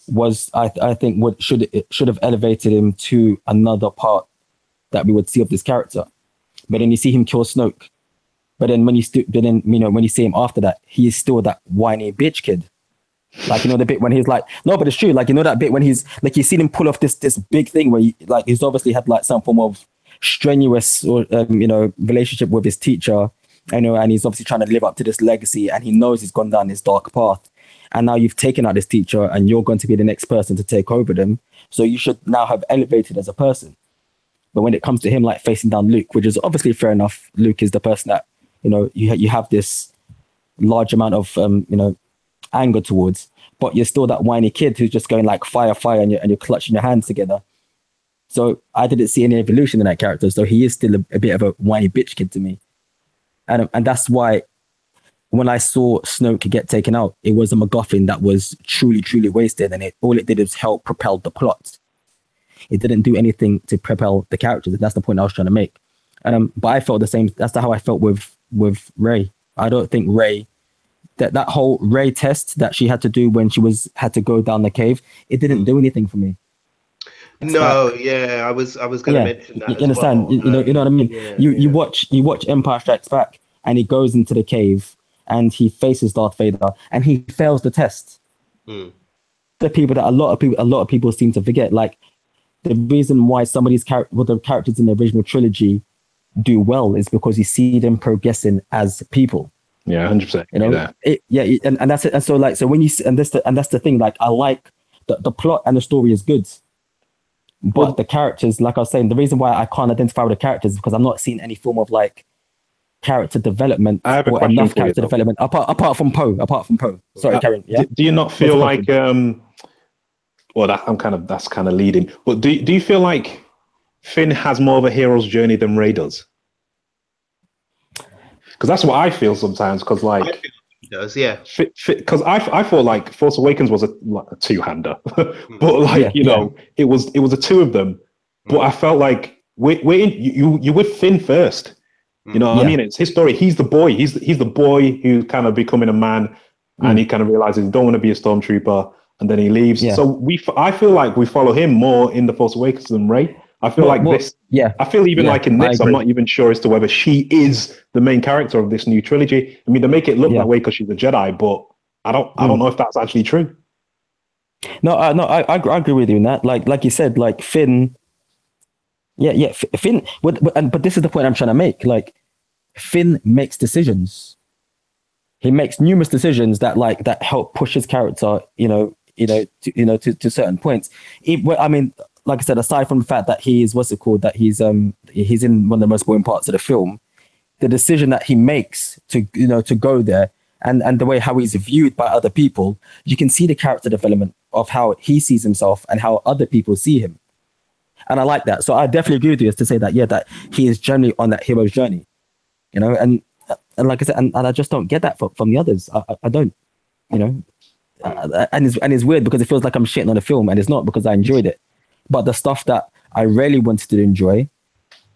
was I think should have elevated him to another part that we would see of this character. But then you see him kill Snoke, but then when you see him after that, he is still that whiny bitch kid. Like the bit when he's like, no, but it's true. Like that bit when he's like, you see him pull off this big thing where he's obviously had like some form of strenuous or relationship with his teacher, and he's obviously trying to live up to this legacy, and he knows he's gone down this dark path. And now you've taken out this teacher and you're going to be the next person to take over them. So you should now have elevated as a person. But when it comes to him, like facing down Luke, which is obviously fair enough, Luke is the person that, you have this large amount of, anger towards, but you're still that whiny kid who's just going like fire, and you're clutching your hands together. So I didn't see any evolution in that character. So he is still a bit of a whiny bitch kid to me. And that's why, when I saw Snoke get taken out, it was a MacGuffin that was truly, truly wasted, and all it did was help propel the plot. It didn't do anything to propel the characters. That's the point I was trying to make. But I felt the same. That's how I felt with Rey. I don't think Rey, that whole Rey test that she had to do when she had to go down the cave, it didn't do anything for me. Yeah, I was going to mention that. You understand? Well. You know what I mean? Yeah, you watch Empire Strikes Back, and he goes into the cave. And he faces Darth Vader, and he fails the test. The people that a lot of people seem to forget, like the reason why some of these the characters in the original trilogy do well is because you see them progressing as people. Yeah, 100%. You know, and that's it. And so like, so when you and that's the thing. Like, I like the plot and the story is good, but the characters, like I was saying, the reason why I can't identify with the characters is because I'm not seeing any form of like character development I have a or question enough for you, character though. development apart from Poe. Sorry, Karen. Yeah. Do you not feel What's the like well, that's kind of leading, but do you feel like Finn has more of a hero's journey than Rey does? Because that's what I feel sometimes. Because I like, think he does, yeah. because I thought like Force Awakens was a two-hander, but like you know, it was the two of them. But I felt like you with Finn first. You know what I mean? It's his story. He's the boy. He's the boy who's kind of becoming a man, and he kind of realizes he don't want to be a stormtrooper, and then he leaves. Yeah. So I feel like we follow him more in the Force Awakens than Rey. I feel this. Yeah. I feel even like in this, I'm not even sure as to whether she is the main character of this new trilogy. I mean, they make it look that way because she's a Jedi, but I don't know if that's actually true. No, I agree with you in that. Like you said, like Finn. Yeah, Finn. But this is the point I'm trying to make. Like, Finn makes decisions. He makes numerous decisions that help push his character. To certain points. I mean, like I said, aside from the fact that he's he's in one of the most boring parts of the film, the decision that he makes to go there and the way how he's viewed by other people, you can see the character development of how he sees himself and how other people see him. And I like that. So I definitely agree with you as to say that, that he is generally on that hero's journey, and like I said, and I just don't get that from the others. I don't, and it's weird because it feels like I'm shitting on the film, and it's not, because I enjoyed it. But the stuff that I really wanted to enjoy,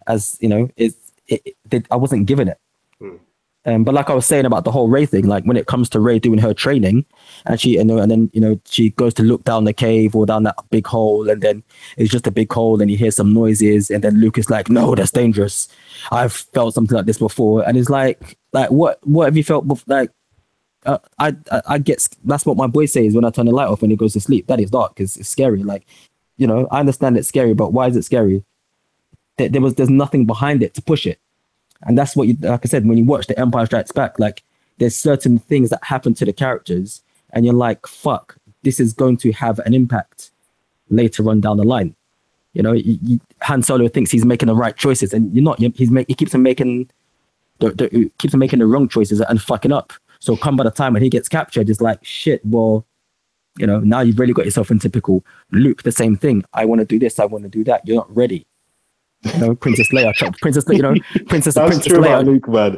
as I wasn't given it. But like I was saying about the whole Rey thing, like when it comes to Rey doing her training, and she, and then she goes to look down the cave or down that big hole, and then it's just a big hole, and you hear some noises, and then Luke is like, "No, that's dangerous. I've felt something like this before," and it's like what have you felt before? Like, I get, that's what my boy says when I turn the light off when he goes to sleep. That is dark. It's scary. Like, I understand it's scary, but why is it scary? There's nothing behind it to push it. And that's what like I said, when you watch The Empire Strikes Back, like there's certain things that happen to the characters and you're like, fuck, this is going to have an impact later on down the line. Han Solo thinks he's making the right choices, and you're not. He keeps on making the wrong choices and fucking up. So come by the time when he gets captured, it's like, shit, well, now you've really got yourself in typical Luke, the same thing. I want to do this, I want to do that. You're not ready. Princess Leia, Princess Leia. Luke, man.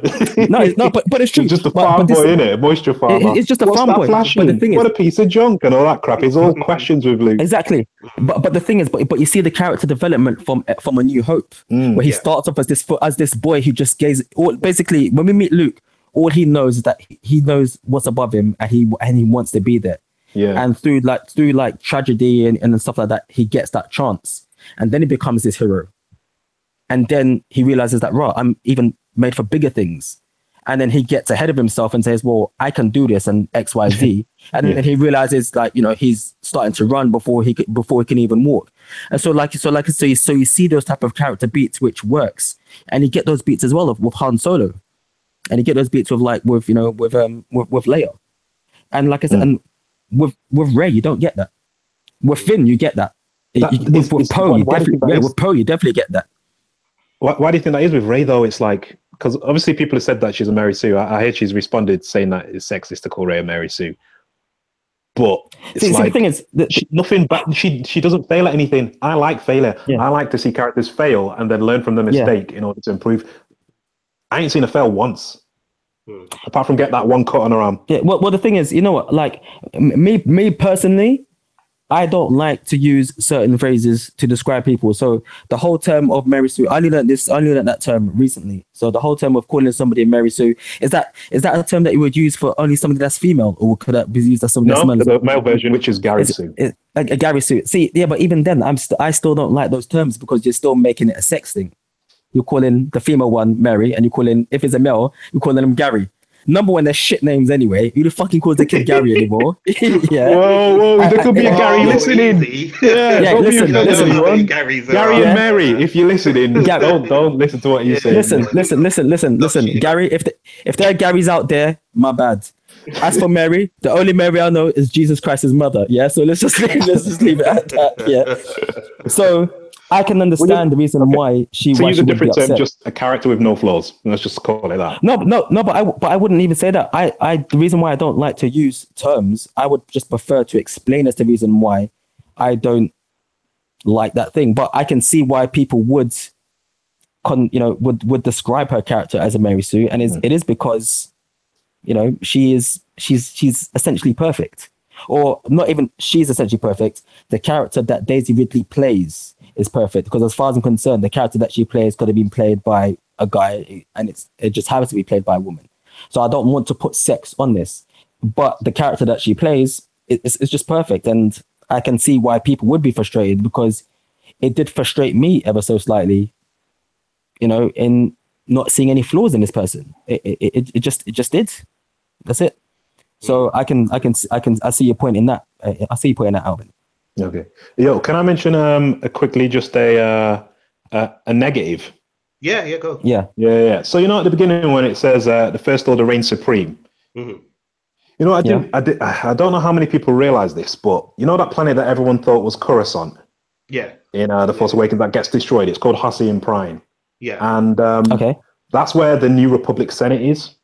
No, but it's true. He's just a farm boy, innit? Moisture farmer. It's just a farm boy. But the thing is, what a piece of junk and all that crap. It's all questions with Luke. Exactly. But the thing is, but you see the character development from A New Hope, where he starts off as this boy who just basically, when we meet Luke, all he knows is that he knows what's above him, and he wants to be there. Yeah. And through tragedy and stuff like that, he gets that chance, and then he becomes this hero. And then he realizes that, right, I'm even made for bigger things. And then he gets ahead of himself and says, well, I can do this and X, Y, Z. And then he realizes, he's starting to run before he can even walk. And so you see those type of character beats which works, and you get those beats as well with Han Solo, and you get those beats with Leia, and like I said, and with Rey you don't get that. With Finn you get that. With Poe you definitely get that. Why do you think that is with Rey though? It's like, because obviously people have said that she's a Mary Sue. I heard she's responded saying that it's sexist to call Rey a Mary Sue. But it's the thing is that nothing. But she doesn't fail at anything. I like failure. Yeah. I like to see characters fail and then learn from the mistake in order to improve. I ain't seen her fail once, apart from get that one cut on her arm. Yeah. Well, the thing is, you know what? Like me personally, I don't like to use certain phrases to describe people. So the whole term of Mary Sue, I only learned that term recently. So the whole term of calling somebody a Mary Sue, is that a term that you would use for only somebody that's female, or could that be used as somebody that's male? No, the male version, which is Gary Sue. A Gary Sue. See, yeah, but even then, I still don't like those terms, because you're still making it a sex thing. You're calling the female one Mary, and you're calling, if it's a male, you're calling him Gary. Number one, they're shit names anyway. Who the fucking calls the kid Gary anymore? Yeah. Whoa, there could be a Gary Whoa, listening. easy. Yeah, Yeah, don't be listen, offended, listen. How many anyone. Garys there Gary are and Yeah. there, Mary, man? if you're listening, Ga- don't listen to what he's saying. Listen. shit. Gary, if there are Garys out there, my bad. As for Mary, the only Mary I know is Jesus Christ's mother. Yeah, so let's just leave it at that. Yeah. So I can understand the reason Okay. why she To use a would be different term, upset. just a character with no flaws. Let's just call it that. No, but I wouldn't even say that. The reason why I don't like to use terms, I would just prefer to explain as the reason why I don't like that thing. But I can see why people would would describe her character as a Mary Sue, and it is because she's essentially perfect, or not even she's essentially perfect. The character that Daisy Ridley plays is perfect because, as far as I'm concerned, the character that she plays could have been played by a guy, and it just happens to be played by a woman. So I don't want to put sex on this, but the character that she plays is just perfect, and I can see why people would be frustrated because it did frustrate me ever so slightly, in not seeing any flaws in this person. It just did. That's it. So I see your point in that. I see your point in that, Alvin. Okay. Yo, can I mention quickly just a negative? Yeah, go. Yeah. So at the beginning when it says the First Order reigns supreme. Mhm. I don't know how many people realize this, but that planet that everyone thought was Coruscant Yeah, in The Force Awakens that gets destroyed. It's called Hacian Prime, yeah. and Okay. that's where the New Republic Senate is.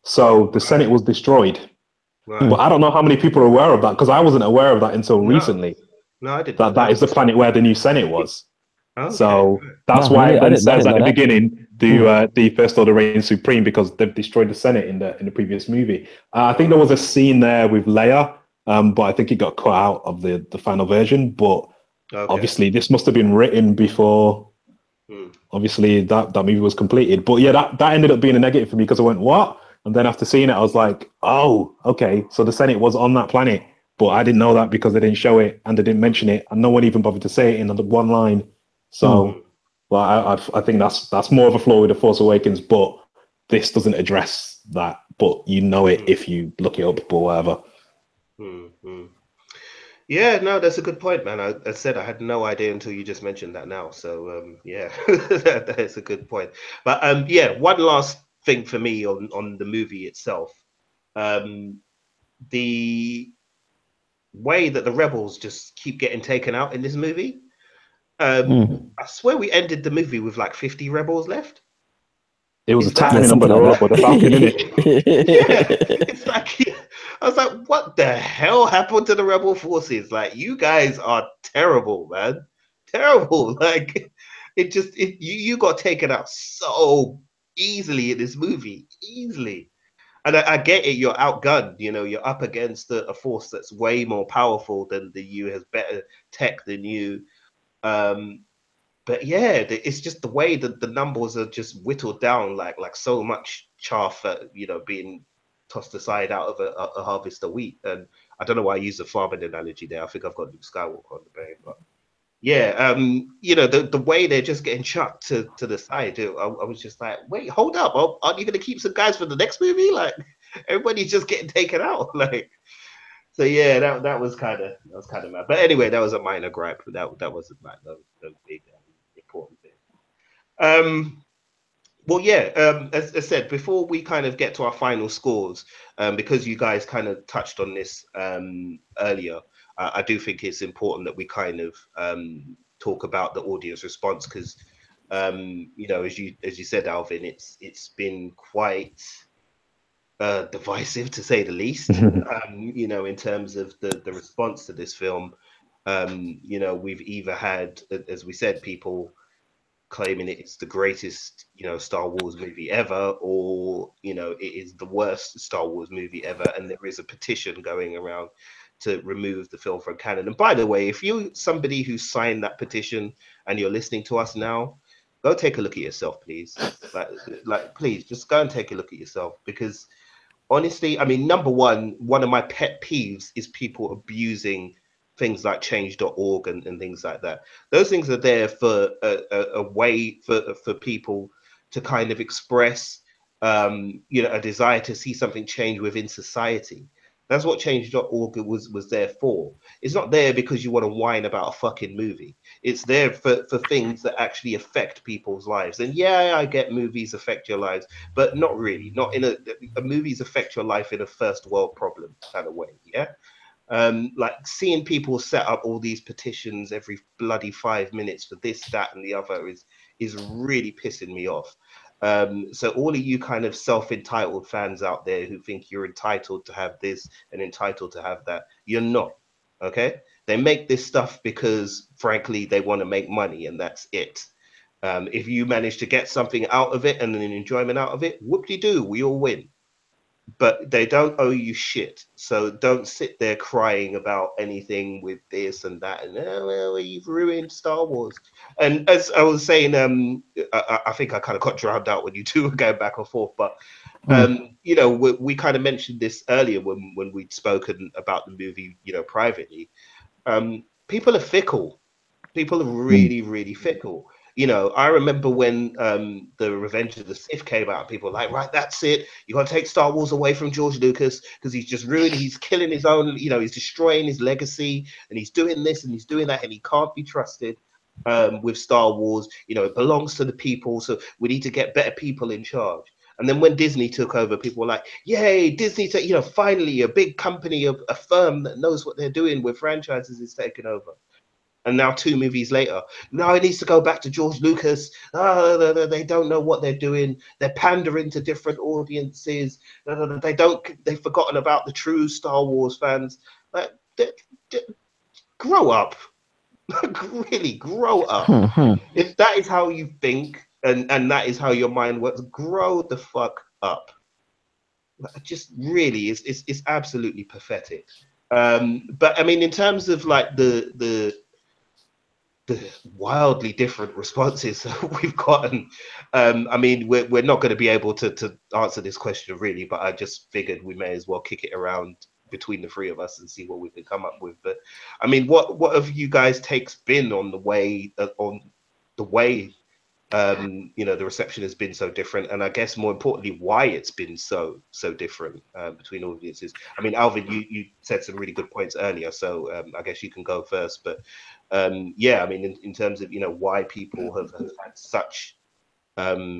So the Senate was destroyed, Right. but I don't know how many people are aware of that because I wasn't aware of that until recently. No, I didn't know That is the planet where the new Senate was. Okay. So that's No, why it I then didn't says know at the that. beginning the First Order reigns supreme because they've destroyed the Senate in the previous movie. I think there was a scene there with Leia, but I think it got cut out of the final version. But Okay. obviously, this must have been written before. Obviously, that movie was completed. But yeah, that ended up being a negative for me because I went, what? And then after seeing it, I was like, oh, okay. So the Senate was on that planet, but I didn't know that because they didn't show it and they didn't mention it, and no one even bothered to say it in the one line. So, well, I think that's more of a flaw with The Force Awakens, but this doesn't address that. But it if you look it up or whatever. Yeah, no, that's a good point, man. I said I had no idea until you just mentioned that now. So yeah, that is a good point. But yeah, one last thing for me on the movie itself. The way that the rebels just keep getting taken out in this movie. I swear we ended the movie with like 50 rebels left. It was a that- tiny Yeah, number, something they're all like up with the Falcon, in it. Yeah, it's like I was like, what the hell happened to the rebel forces? Like, you guys are terrible, man, terrible. Like, you got taken out so easily in this movie, easily. And I get it, you're outgunned, you're up against a force that's way more powerful than you, has better tech than you. But yeah, it's just the way that the numbers are just whittled down, like so much chaff, being tossed aside out of a harvest a wheat. And I don't know why I use the farming analogy there. I think I've got Luke Skywalker on the brain, but yeah, the way they're just getting chucked to the side. I was just like, wait, hold up, aren't you going to keep some guys for the next movie? Like, everybody's just getting taken out, like. So yeah, that was kind of mad. But anyway, that was a minor gripe. That wasn't like the big important thing. Well, yeah. As I said before, we kind of get to our final scores, because you guys kind of touched on this earlier. I do think it's important that we kind of talk about the audience response because, as you said, Alvin, it's been quite divisive to say the least. In terms of the response to this film. We've either had, as we said, people claiming it's the greatest, Star Wars movie ever, or it is the worst Star Wars movie ever, and there is a petition going around to remove the film from canon. And by the way, if you're somebody who signed that petition and you're listening to us now, go take a look at yourself, please. Like, please just go and take a look at yourself, because honestly, I mean, number one of my pet peeves is people abusing things like change.org and things like that. Those things are there for a way for people to kind of express a desire to see something change within society. That's what Change.org was there for. It's not there because you want to whine about a fucking movie. It's there for things that actually affect people's lives. And yeah, I get movies affect your lives, but not really. Not in a movies affect your life in a first world problem kind of way. Yeah. Like seeing people set up all these petitions every bloody 5 minutes for this, that, and the other is really pissing me off. So all of you kind of self-entitled fans out there who think you're entitled to have this and entitled to have that, you're not. Okay, they make this stuff because frankly they want to make money, and that's it. If you manage to get something out of it and an enjoyment out of it, whoop-de-doo, we all win. But they don't owe you shit. So don't sit there crying about anything with this and that. And oh, well, you've ruined Star Wars. And as I was saying, I think I kind of got drowned out when you two were going back and forth. But we kind of mentioned this earlier when we'd spoken about the movie, privately. People are fickle. People are really, really fickle. I remember when the Revenge of the Sith came out, people were like, right, that's it. You got to take Star Wars away from George Lucas because he's just ruining, he's killing his own, he's destroying his legacy and he's doing this and he's doing that and he can't be trusted with Star Wars. It belongs to the people. So we need to get better people in charge. And then when Disney took over, people were like, yay, Disney, finally a big company, a firm that knows what they're doing with franchises is taking over. And now 2 movies later, now it needs to go back to George Lucas. They don't know what they're doing. They're pandering to different audiences. They've forgotten about the true Star Wars fans. Grow up. Really, grow up. If that is how you think and that is how your mind works, grow the fuck up. Just really, it's absolutely pathetic. But I mean, in terms of like the wildly different responses we've gotten. I mean, we're not going to be able to answer this question really, but I just figured we may as well kick it around between the 3 of us and see what we can come up with. But I mean, what have you guys' takes been on the way the reception has been so different, and I guess more importantly why it's been so different between audiences? I mean, Alvin, you said some really good points earlier, so I guess you can go first. But I mean, in terms of why people have had such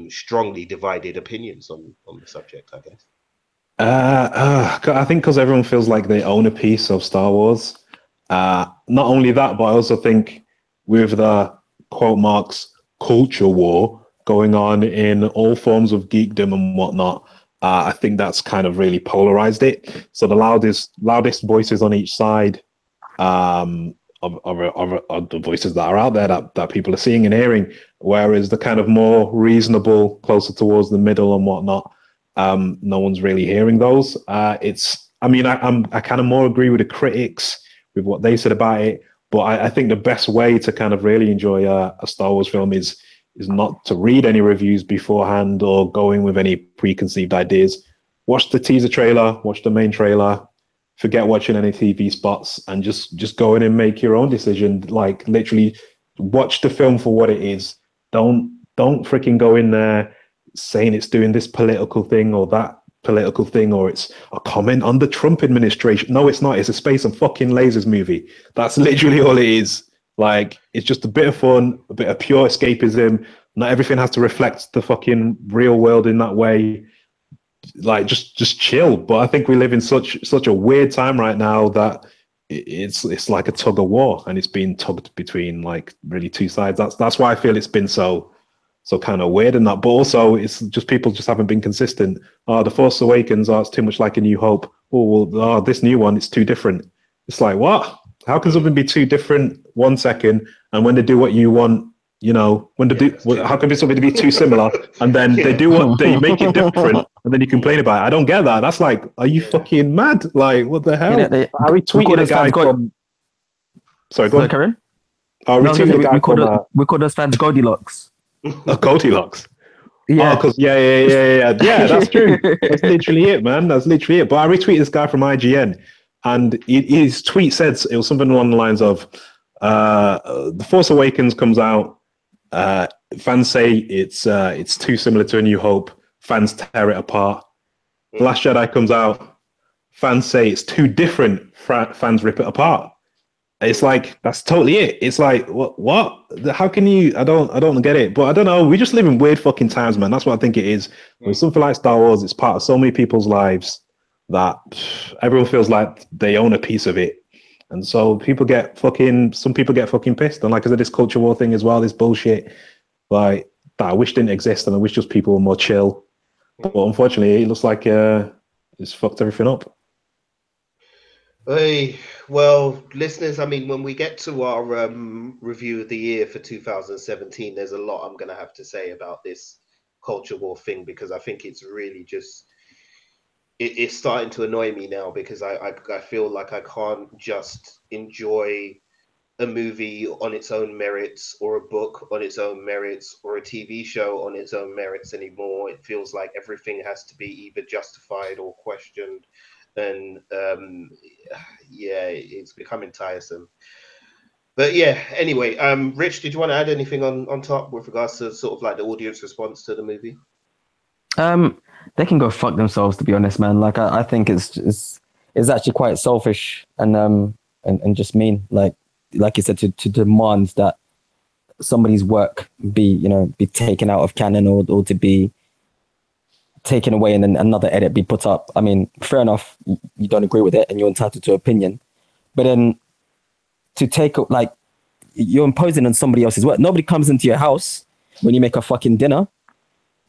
strongly divided opinions on the subject, I guess. I think because everyone feels like they own a piece of Star Wars. Not only that, but I also think with the quote marks culture war going on in all forms of geekdom and whatnot, I think that's kind of really polarized it. So the loudest voices on each side of the voices that are out there that people are seeing and hearing, whereas the kind of more reasonable, closer towards the middle and whatnot, no one's really hearing those. I kind of more agree with the critics with what they said about it. But I think the best way to kind of really enjoy a Star Wars film is not to read any reviews beforehand or go in with any preconceived ideas. Watch the teaser trailer, watch the main trailer, forget watching any TV spots, and just go in and make your own decision. Like literally watch the film for what it is. Don't freaking go in there saying it's doing this political thing or that political thing, or it's a comment on the Trump administration. No, it's not. It's a space and fucking lasers movie. That's literally all it is. Like, it's just a bit of fun, a bit of pure escapism. Not everything has to reflect the fucking real world in that way. Like, just chill. But I think we live in such a weird time right now that it's like a tug of war, and it's being tugged between like really 2 sides. That's why I feel it's been so kind of weird in that. But also, it's just people just haven't been consistent. The Force Awakens, it's too much like A New Hope. This new one, it's too different. It's like, what? How can something be too different 1 second, and when they do what you want, how can something be too similar, and then they do what they make it different, and then you complain about it? I don't get that. That's like, are you fucking mad? Like, what the hell? I retweeted a guy from. Sorry, go on. Karen? I retweeted a guy from. We call those fans Goldilocks. Goldilocks. Yeah. Because yeah, that's true. That's literally it, man. That's literally it. But I retweeted this guy from IGN, and his tweet said it was something along the lines of, "The Force Awakens comes out. Fans say it's too similar to A New Hope. fans tear it apart. Mm. The Last Jedi comes out, fans say it's too different, fans rip it apart. It's like that's totally it. It's like what? How can you? I don't get it. But I don't know. We just live in weird fucking times, man. That's what I think it is. With something like Star Wars, it's part of so many people's lives that everyone feels like they own a piece of it. And so some people get fucking pissed. And like I said, this culture war thing as well, this bullshit, like that I wish didn't exist, and I wish just people were more chill. But unfortunately, it looks like it's fucked everything up. Hey, well, listeners, I mean, when we get to our review of the year for 2017, there's a lot I'm going to have to say about this culture war thing, because I think it's really just it's starting to annoy me now, because I feel like I can't just enjoy a movie on its own merits, or a book on its own merits, or a TV show on its own merits anymore. It feels like everything has to be either justified or questioned. And yeah, it's becoming tiresome. But yeah, anyway, Rich, did you want to add anything on top with regards to sort of like the audience response to the movie? They can go fuck themselves, to be honest, man. Like I think it's actually quite selfish and just mean. Like you said, to demand that somebody's work be taken out of canon, or to be taken away and then another edit be put up. I mean, fair enough, you don't agree with it and you're entitled to opinion, but then to take like you're imposing on somebody else's work. Nobody comes into your house when you make a fucking dinner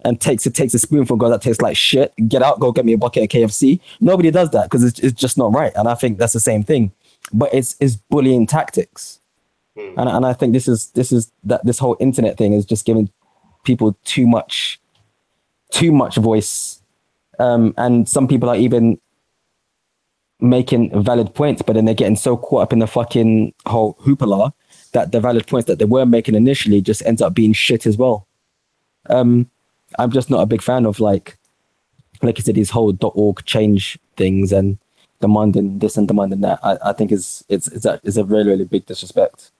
and takes a spoonful and goes, that tastes like shit. Get out, go get me a bucket of KFC. Nobody does that because it's just not right. And I think that's the same thing. But it's bullying tactics. And I think this whole internet thing is just giving people too much voice. And some people are even making valid points, but then they're getting so caught up in the fucking whole hoopla that the valid points that they were making initially just ends up being shit as well. I'm just not a big fan of like you said, these whole .org change things and demanding this and demanding that. I think it's a really, really big disrespect.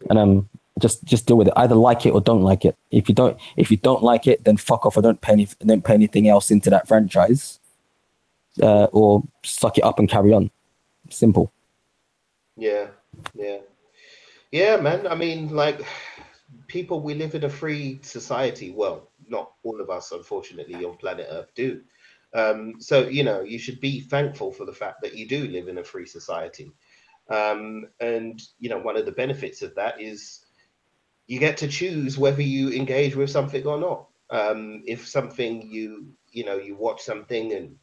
And just deal with it. Either like it or don't like it. If you don't like it, then fuck off. I don't pay anything else into that franchise, or suck it up and carry on. Simple. Yeah, man. I mean, like, people, we live in a free society. Well, not all of us, unfortunately, on planet Earth do. So you should be thankful for the fact that you do live in a free society. And one of the benefits of that is you get to choose whether you engage with something or not. If something you watch something and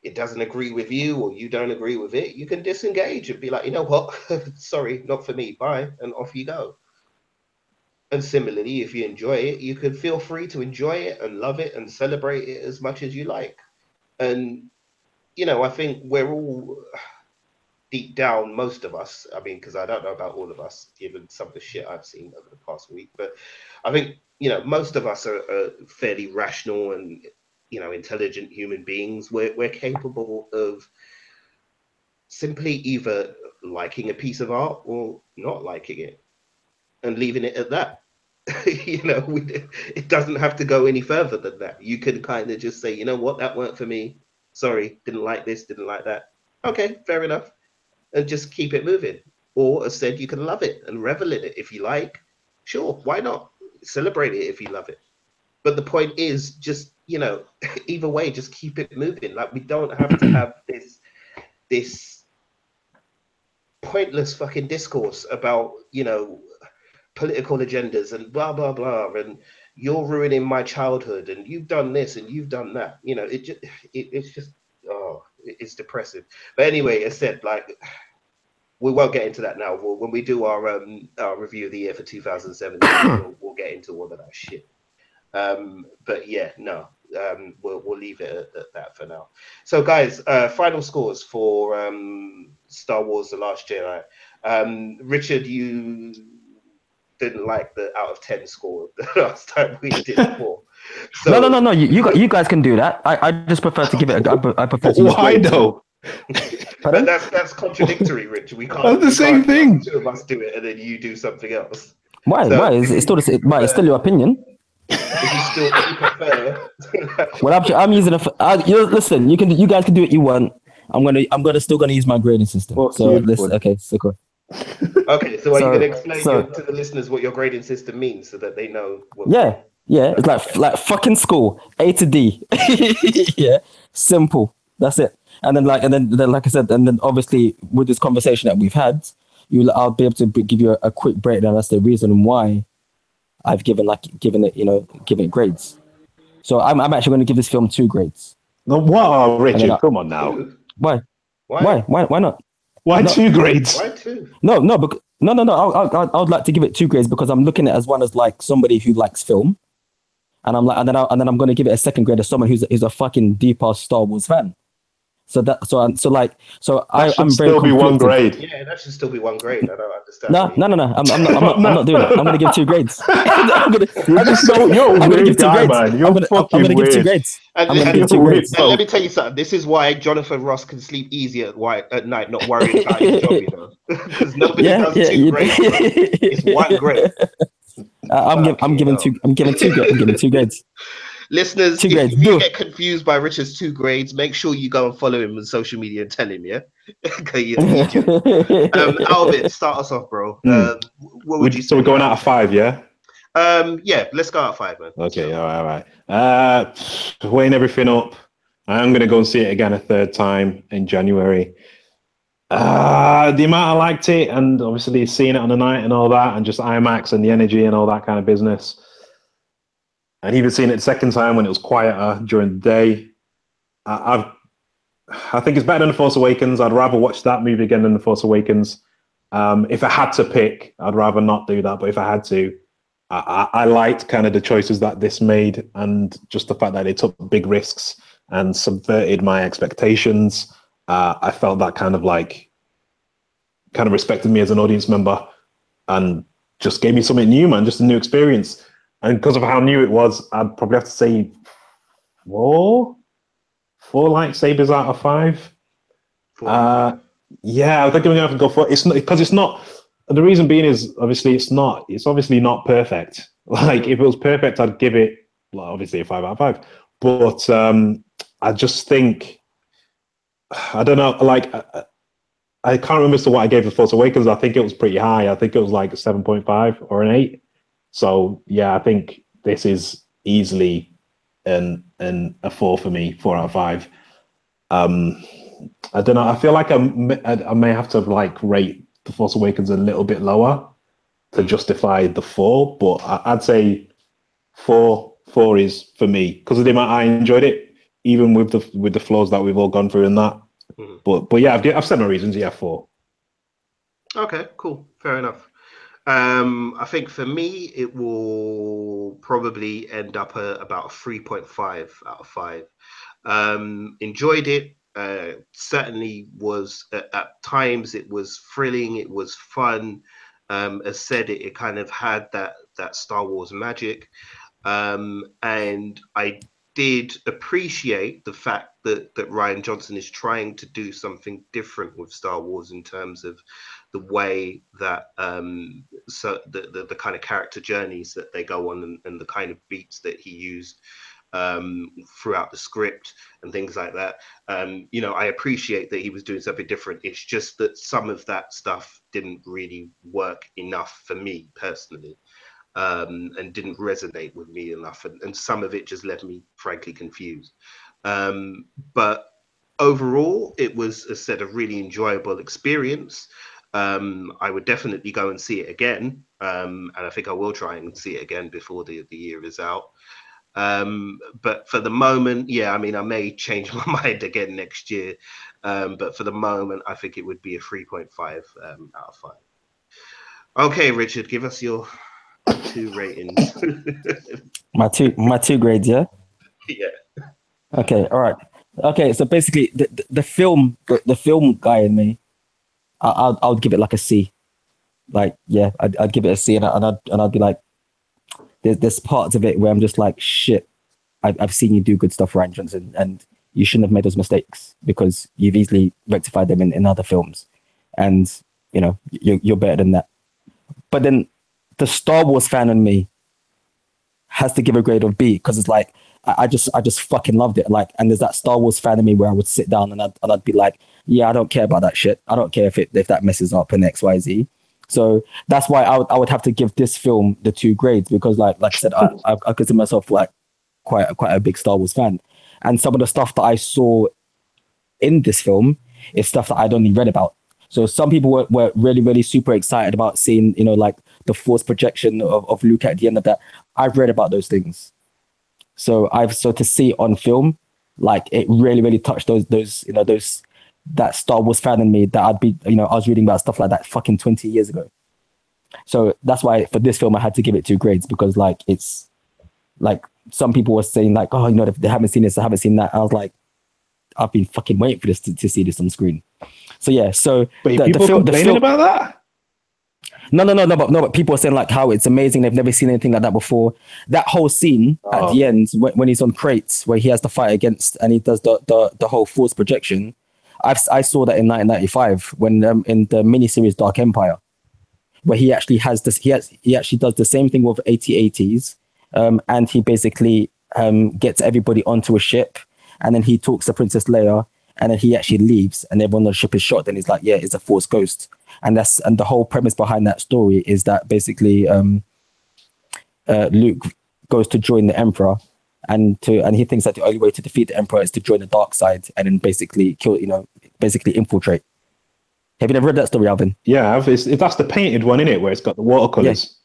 it doesn't agree with you, or you don't agree with it, you can disengage and be like, you know what, sorry, not for me, bye, and off you go. And similarly, if you enjoy it, you can feel free to enjoy it and love it and celebrate it as much as you like. And I think we're all deep down, most of us, I mean, because I don't know about all of us, given some of the shit I've seen over the past week, but I think, most of us are fairly rational and, intelligent human beings. We're capable of simply either liking a piece of art or not liking it and leaving it at that. It doesn't have to go any further than that. You can kind of just say, you know what, that weren't for me. Sorry, didn't like this, didn't like that. Okay, fair enough. And just keep it moving. Or as said, you can love it and revel in it if you like. Sure, why not? Celebrate it if you love it. But the point is just, either way, just keep it moving. Like, we don't have to have this pointless fucking discourse about, political agendas and blah, blah, blah. And you're ruining my childhood and you've done this and you've done that. It's just, it's depressive. But anyway, as said, like, we won't get into that now. When we do our review of the year for 2017, we'll get into all of that shit. But yeah, no, we'll leave it at that for now. So, guys, final scores for Star Wars: The Last Jedi. Richard, you didn't like the out of 10 score the last time we did 4. So, No. You guys can do that. I just prefer to give it. I prefer to. Why though? But that's contradictory, Rich. We can't. That's the same thing. Two of us do it, and then you do something else. Why? So, Why? It's still your opinion. Is it still what you prefer? Well, I'm using listen, you guys can do what you want. I'm still gonna use my grading system. Fuck So you, listen, bud. okay, so cool. Okay, so are you going to So explain so to the listeners what your grading system means so that they know what? yeah, yeah, it's Okay. like fucking school, A to D. Yeah, simple. That's it. And then like I said, and then obviously with this conversation that we've had, I'll be able to give you a quick breakdown. That's the reason why I've given it, given it grades. So I'm actually going to give this film 2 grades. No, what? Oh, And then Richard, come on now. Two? why? Why? Why not? Why No. 2 grades? Why two? No, no, no. I would like to give it 2 grades because I'm looking at it as one as like somebody who likes film, and I'm like, and then I'm going to give it a 2nd grade as someone who's a fucking deep ass Star Wars fan. So That should I'm very still be 1 conflicted. grade. Yeah, that should still be 1 grade. I don't understand. No, no, no, no. I'm not doing that. I'm going to give 2 grades. You're just so you're a I'm gonna weird give 2 guy, grades. man. You're I'm gonna fucking give 2 weird. grades. And, I'm gonna and, give 2 You're grades. and let me tell you something. This is why Jonathan Ross can sleep easy at night, not worrying about his job, because nobody Yeah, does yeah. 2 grades. Bro. It's 1 grade. I'm giving 2. I'm giving 2 grades. I'm giving 2 grades. Listeners, 2 if grades. you Do. get confused by Richard's 2 grades, make sure you go and follow him on social media and tell him, yeah? Okay, you're an idiot. Alvin, start us off, bro. What would you say? So we're going out of 5, yeah? Yeah, let's go out 5, man. Okay, all right. Weighing everything up, I'm going to go and see it again a 3rd time in January. The amount I liked it, and obviously seeing it on the night and all that, and just IMAX and the energy and all that kind of business. And even seeing it the 2nd time when it was quieter during the day. I think it's better than The Force Awakens. I'd rather watch that movie again than The Force Awakens. If I had to pick, I'd rather not do that. But if I had to, I liked kind of the choices that this made, and just the fact that it took big risks and subverted my expectations. I felt that kind of respected me as an audience member, and just gave me something new, man, just a new experience. And because of how new it was, I'd probably have to say 4 lightsabers out of 5. 4 out of 5. Yeah, I think I'm gonna have to go for it. It's not because it's not. The reason being is obviously it's not. It's obviously not perfect. Like if it was perfect, I'd give it obviously a 5 out of 5. But I just think I don't know. Like I can't remember as to what I gave The Force Awakens. I think it was pretty high. I think it was like a 7.5 or an 8. So yeah, I think this is easily a 4 for me, 4 out of 5. I don't know. I feel like I may have to rate The Force Awakens a little bit lower to justify the 4, but I'd say 4 is for me because of the amount I enjoyed it, even with the flaws that we've all gone through in that. Mm-hmm. But yeah, I've said my reasons. Yeah, 4. Okay, cool, fair enough. I think for me, it will probably end up about a 3.5 out of 5. Enjoyed it. Certainly was at times it was thrilling. It was fun. As said, it kind of had that Star Wars magic, and I did appreciate the fact that Rian Johnson is trying to do something different with Star Wars in terms of the way that so the kind of character journeys that they go on and the kind of beats that he used throughout the script and things like that. I appreciate that he was doing something different. It's just that some of that stuff didn't really work enough for me personally. And didn't resonate with me enough, and some of it just left me frankly confused. But overall, it was, as I said, a really enjoyable experience. I would definitely go and see it again, and I think I will try and see it again before the year is out. But for the moment, yeah, I mean, I may change my mind again next year, but for the moment, I think it would be a 3.5 out of 5. Okay, Richard, give us your 2 ratings. my 2 grades, yeah. Yeah. Okay, all right. Okay, so basically, the film guy in me, I'll give it like a C. Like, yeah, I'd give it a C, and I'd be like, there's parts of it where I'm just like, shit, I've seen you do good stuff, Rian Johnson, and you shouldn't have made those mistakes because you've easily rectified them in other films, and you're better than that. But then the Star Wars fan in me has to give a grade of B because it's like I just fucking loved it. Like, and there's that Star Wars fan in me where I would sit down and I'd be like, yeah, I don't care about that shit. I don't care if that messes up in XYZ. So that's why I would have to give this film the 2 grades because like I said, I consider myself like quite a big Star Wars fan, and some of the stuff that I saw in this film is stuff that I'd only read about. So some people were really, really super excited about seeing, you know, like the force projection of Luke at the end of that. I've read about those things. So to see it on film, like it really, really touched that Star Wars fan in me that I was reading about stuff like that fucking 20 years ago. So that's why for this film I had to give it 2 grades because like it's like some people were saying like, oh, you know, they haven't seen this, I haven't seen that. I was like, I've been fucking waiting for this to see this on screen. So yeah, so Wait, people complaining about that? But people are saying like how it's amazing. They've never seen anything like that before. That whole scene at the end when he's on crates where he has to fight against and he does the whole force projection. I saw that in 1995 when in the miniseries Dark Empire, where he actually has this. He actually does the same thing with AT-ATs, and he basically gets everybody onto a ship, and then he talks to Princess Leia, and then he actually leaves, and everyone on the ship is shot. Then he's like, "Yeah, it's a Force ghost," and the whole premise behind that story is that basically Luke goes to join the Emperor, and he thinks that the only way to defeat the Emperor is to join the dark side, and then basically kill, basically infiltrate. Have you never read that story, Alvin? Yeah, that's the painted one in it where it's got the watercolors.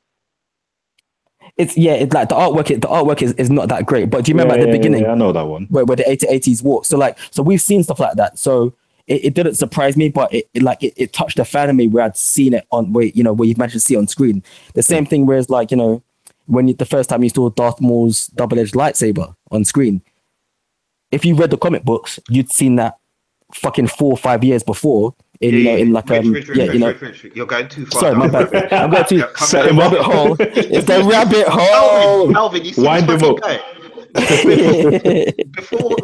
It's like the artwork is not that great, but do you remember at the beginning? Yeah, I know that one. Where the AT-ATs walk. So we've seen stuff like that. So it didn't surprise me, but it touched a fan of me where I'd seen it on where you've managed to see it on screen. The same thing whereas when the first time you saw Darth Maul's double-edged lightsaber on screen, if you read the comic books, you'd seen that fucking 4 or 5 years before. Rich, you're going too far. Sorry, my bad. I'm going to set him rabbit hole. It's the rabbit hole. Alvin, you see Wind this him fucking up. guy? Before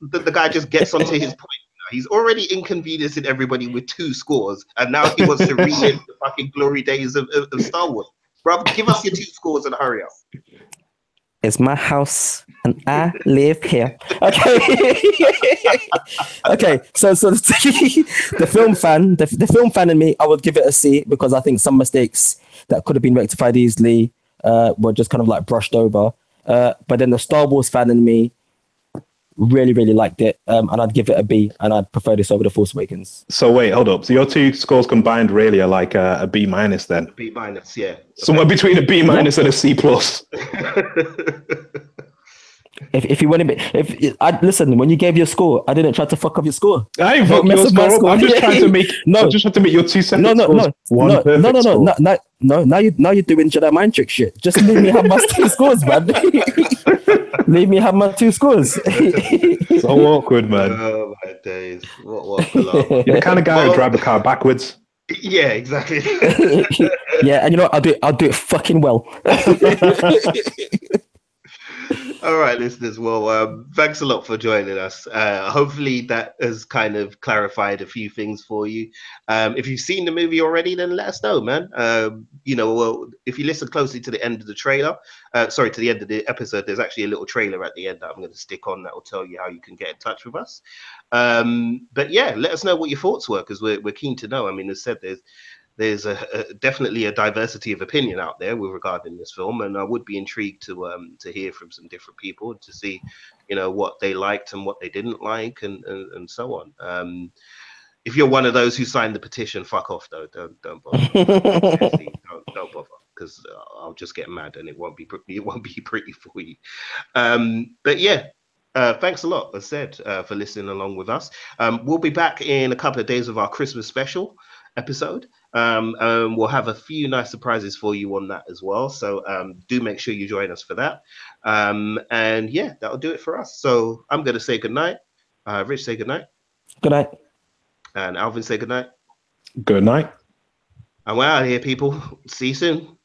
the guy just gets onto his point. He's already inconveniencing everybody with 2 scores, and now he wants to relive the fucking glory days of Star Wars. Bro, give us your 2 scores and hurry up. It's my house and I live here. Okay. Okay. So the film fan in me, I would give it a C because I think some mistakes that could have been rectified easily were just kind of like brushed over. But then the Star Wars fan in me really, really liked it. And I'd give it a B, and I'd prefer this over The Force Awakens. So wait, hold up. So your 2 scores combined really are like a B- then? B-, yeah. Somewhere between a B- and a C+. If you want to listen, when you gave your score, I didn't try to fuck up your score. I ain't fuck your score up. I'm just trying to make. I just have to make your 2 separate scores. No. Now you're doing Jedi mind trick shit. Just leave me have my 2 scores, man. Leave me have my 2 scores. So awkward, man. Oh my days! What you're the kind of guy who drive a car backwards. Yeah, exactly. Yeah, and you know what? I'll do it fucking well. All right, listeners. Well, thanks a lot for joining us. Hopefully that has kind of clarified a few things for you. If you've seen the movie already, then let us know, man. If you listen closely to the end of the trailer, to the end of the episode, there's actually a little trailer at the end that I'm going to stick on that will tell you how you can get in touch with us. But yeah, let us know what your thoughts were, because we're keen to know. I mean, as said, there's definitely a diversity of opinion out there with regarding this film, and I would be intrigued to hear from some different people to see, what they liked and what they didn't like, and so on. If you're one of those who signed the petition, fuck off though. Don't bother. Seriously, don't bother, because I'll just get mad and it won't be pretty for you. But yeah. Thanks a lot, as said, for listening along with us. We'll be back in a couple of days with our Christmas special episode. We'll have a few nice surprises for you on that as well. So do make sure you join us for that. And yeah, that'll do it for us. So I'm going to say goodnight. Rich, say goodnight. Good night. And Alvin, say goodnight. Good night. And we're out of here, people. See you soon.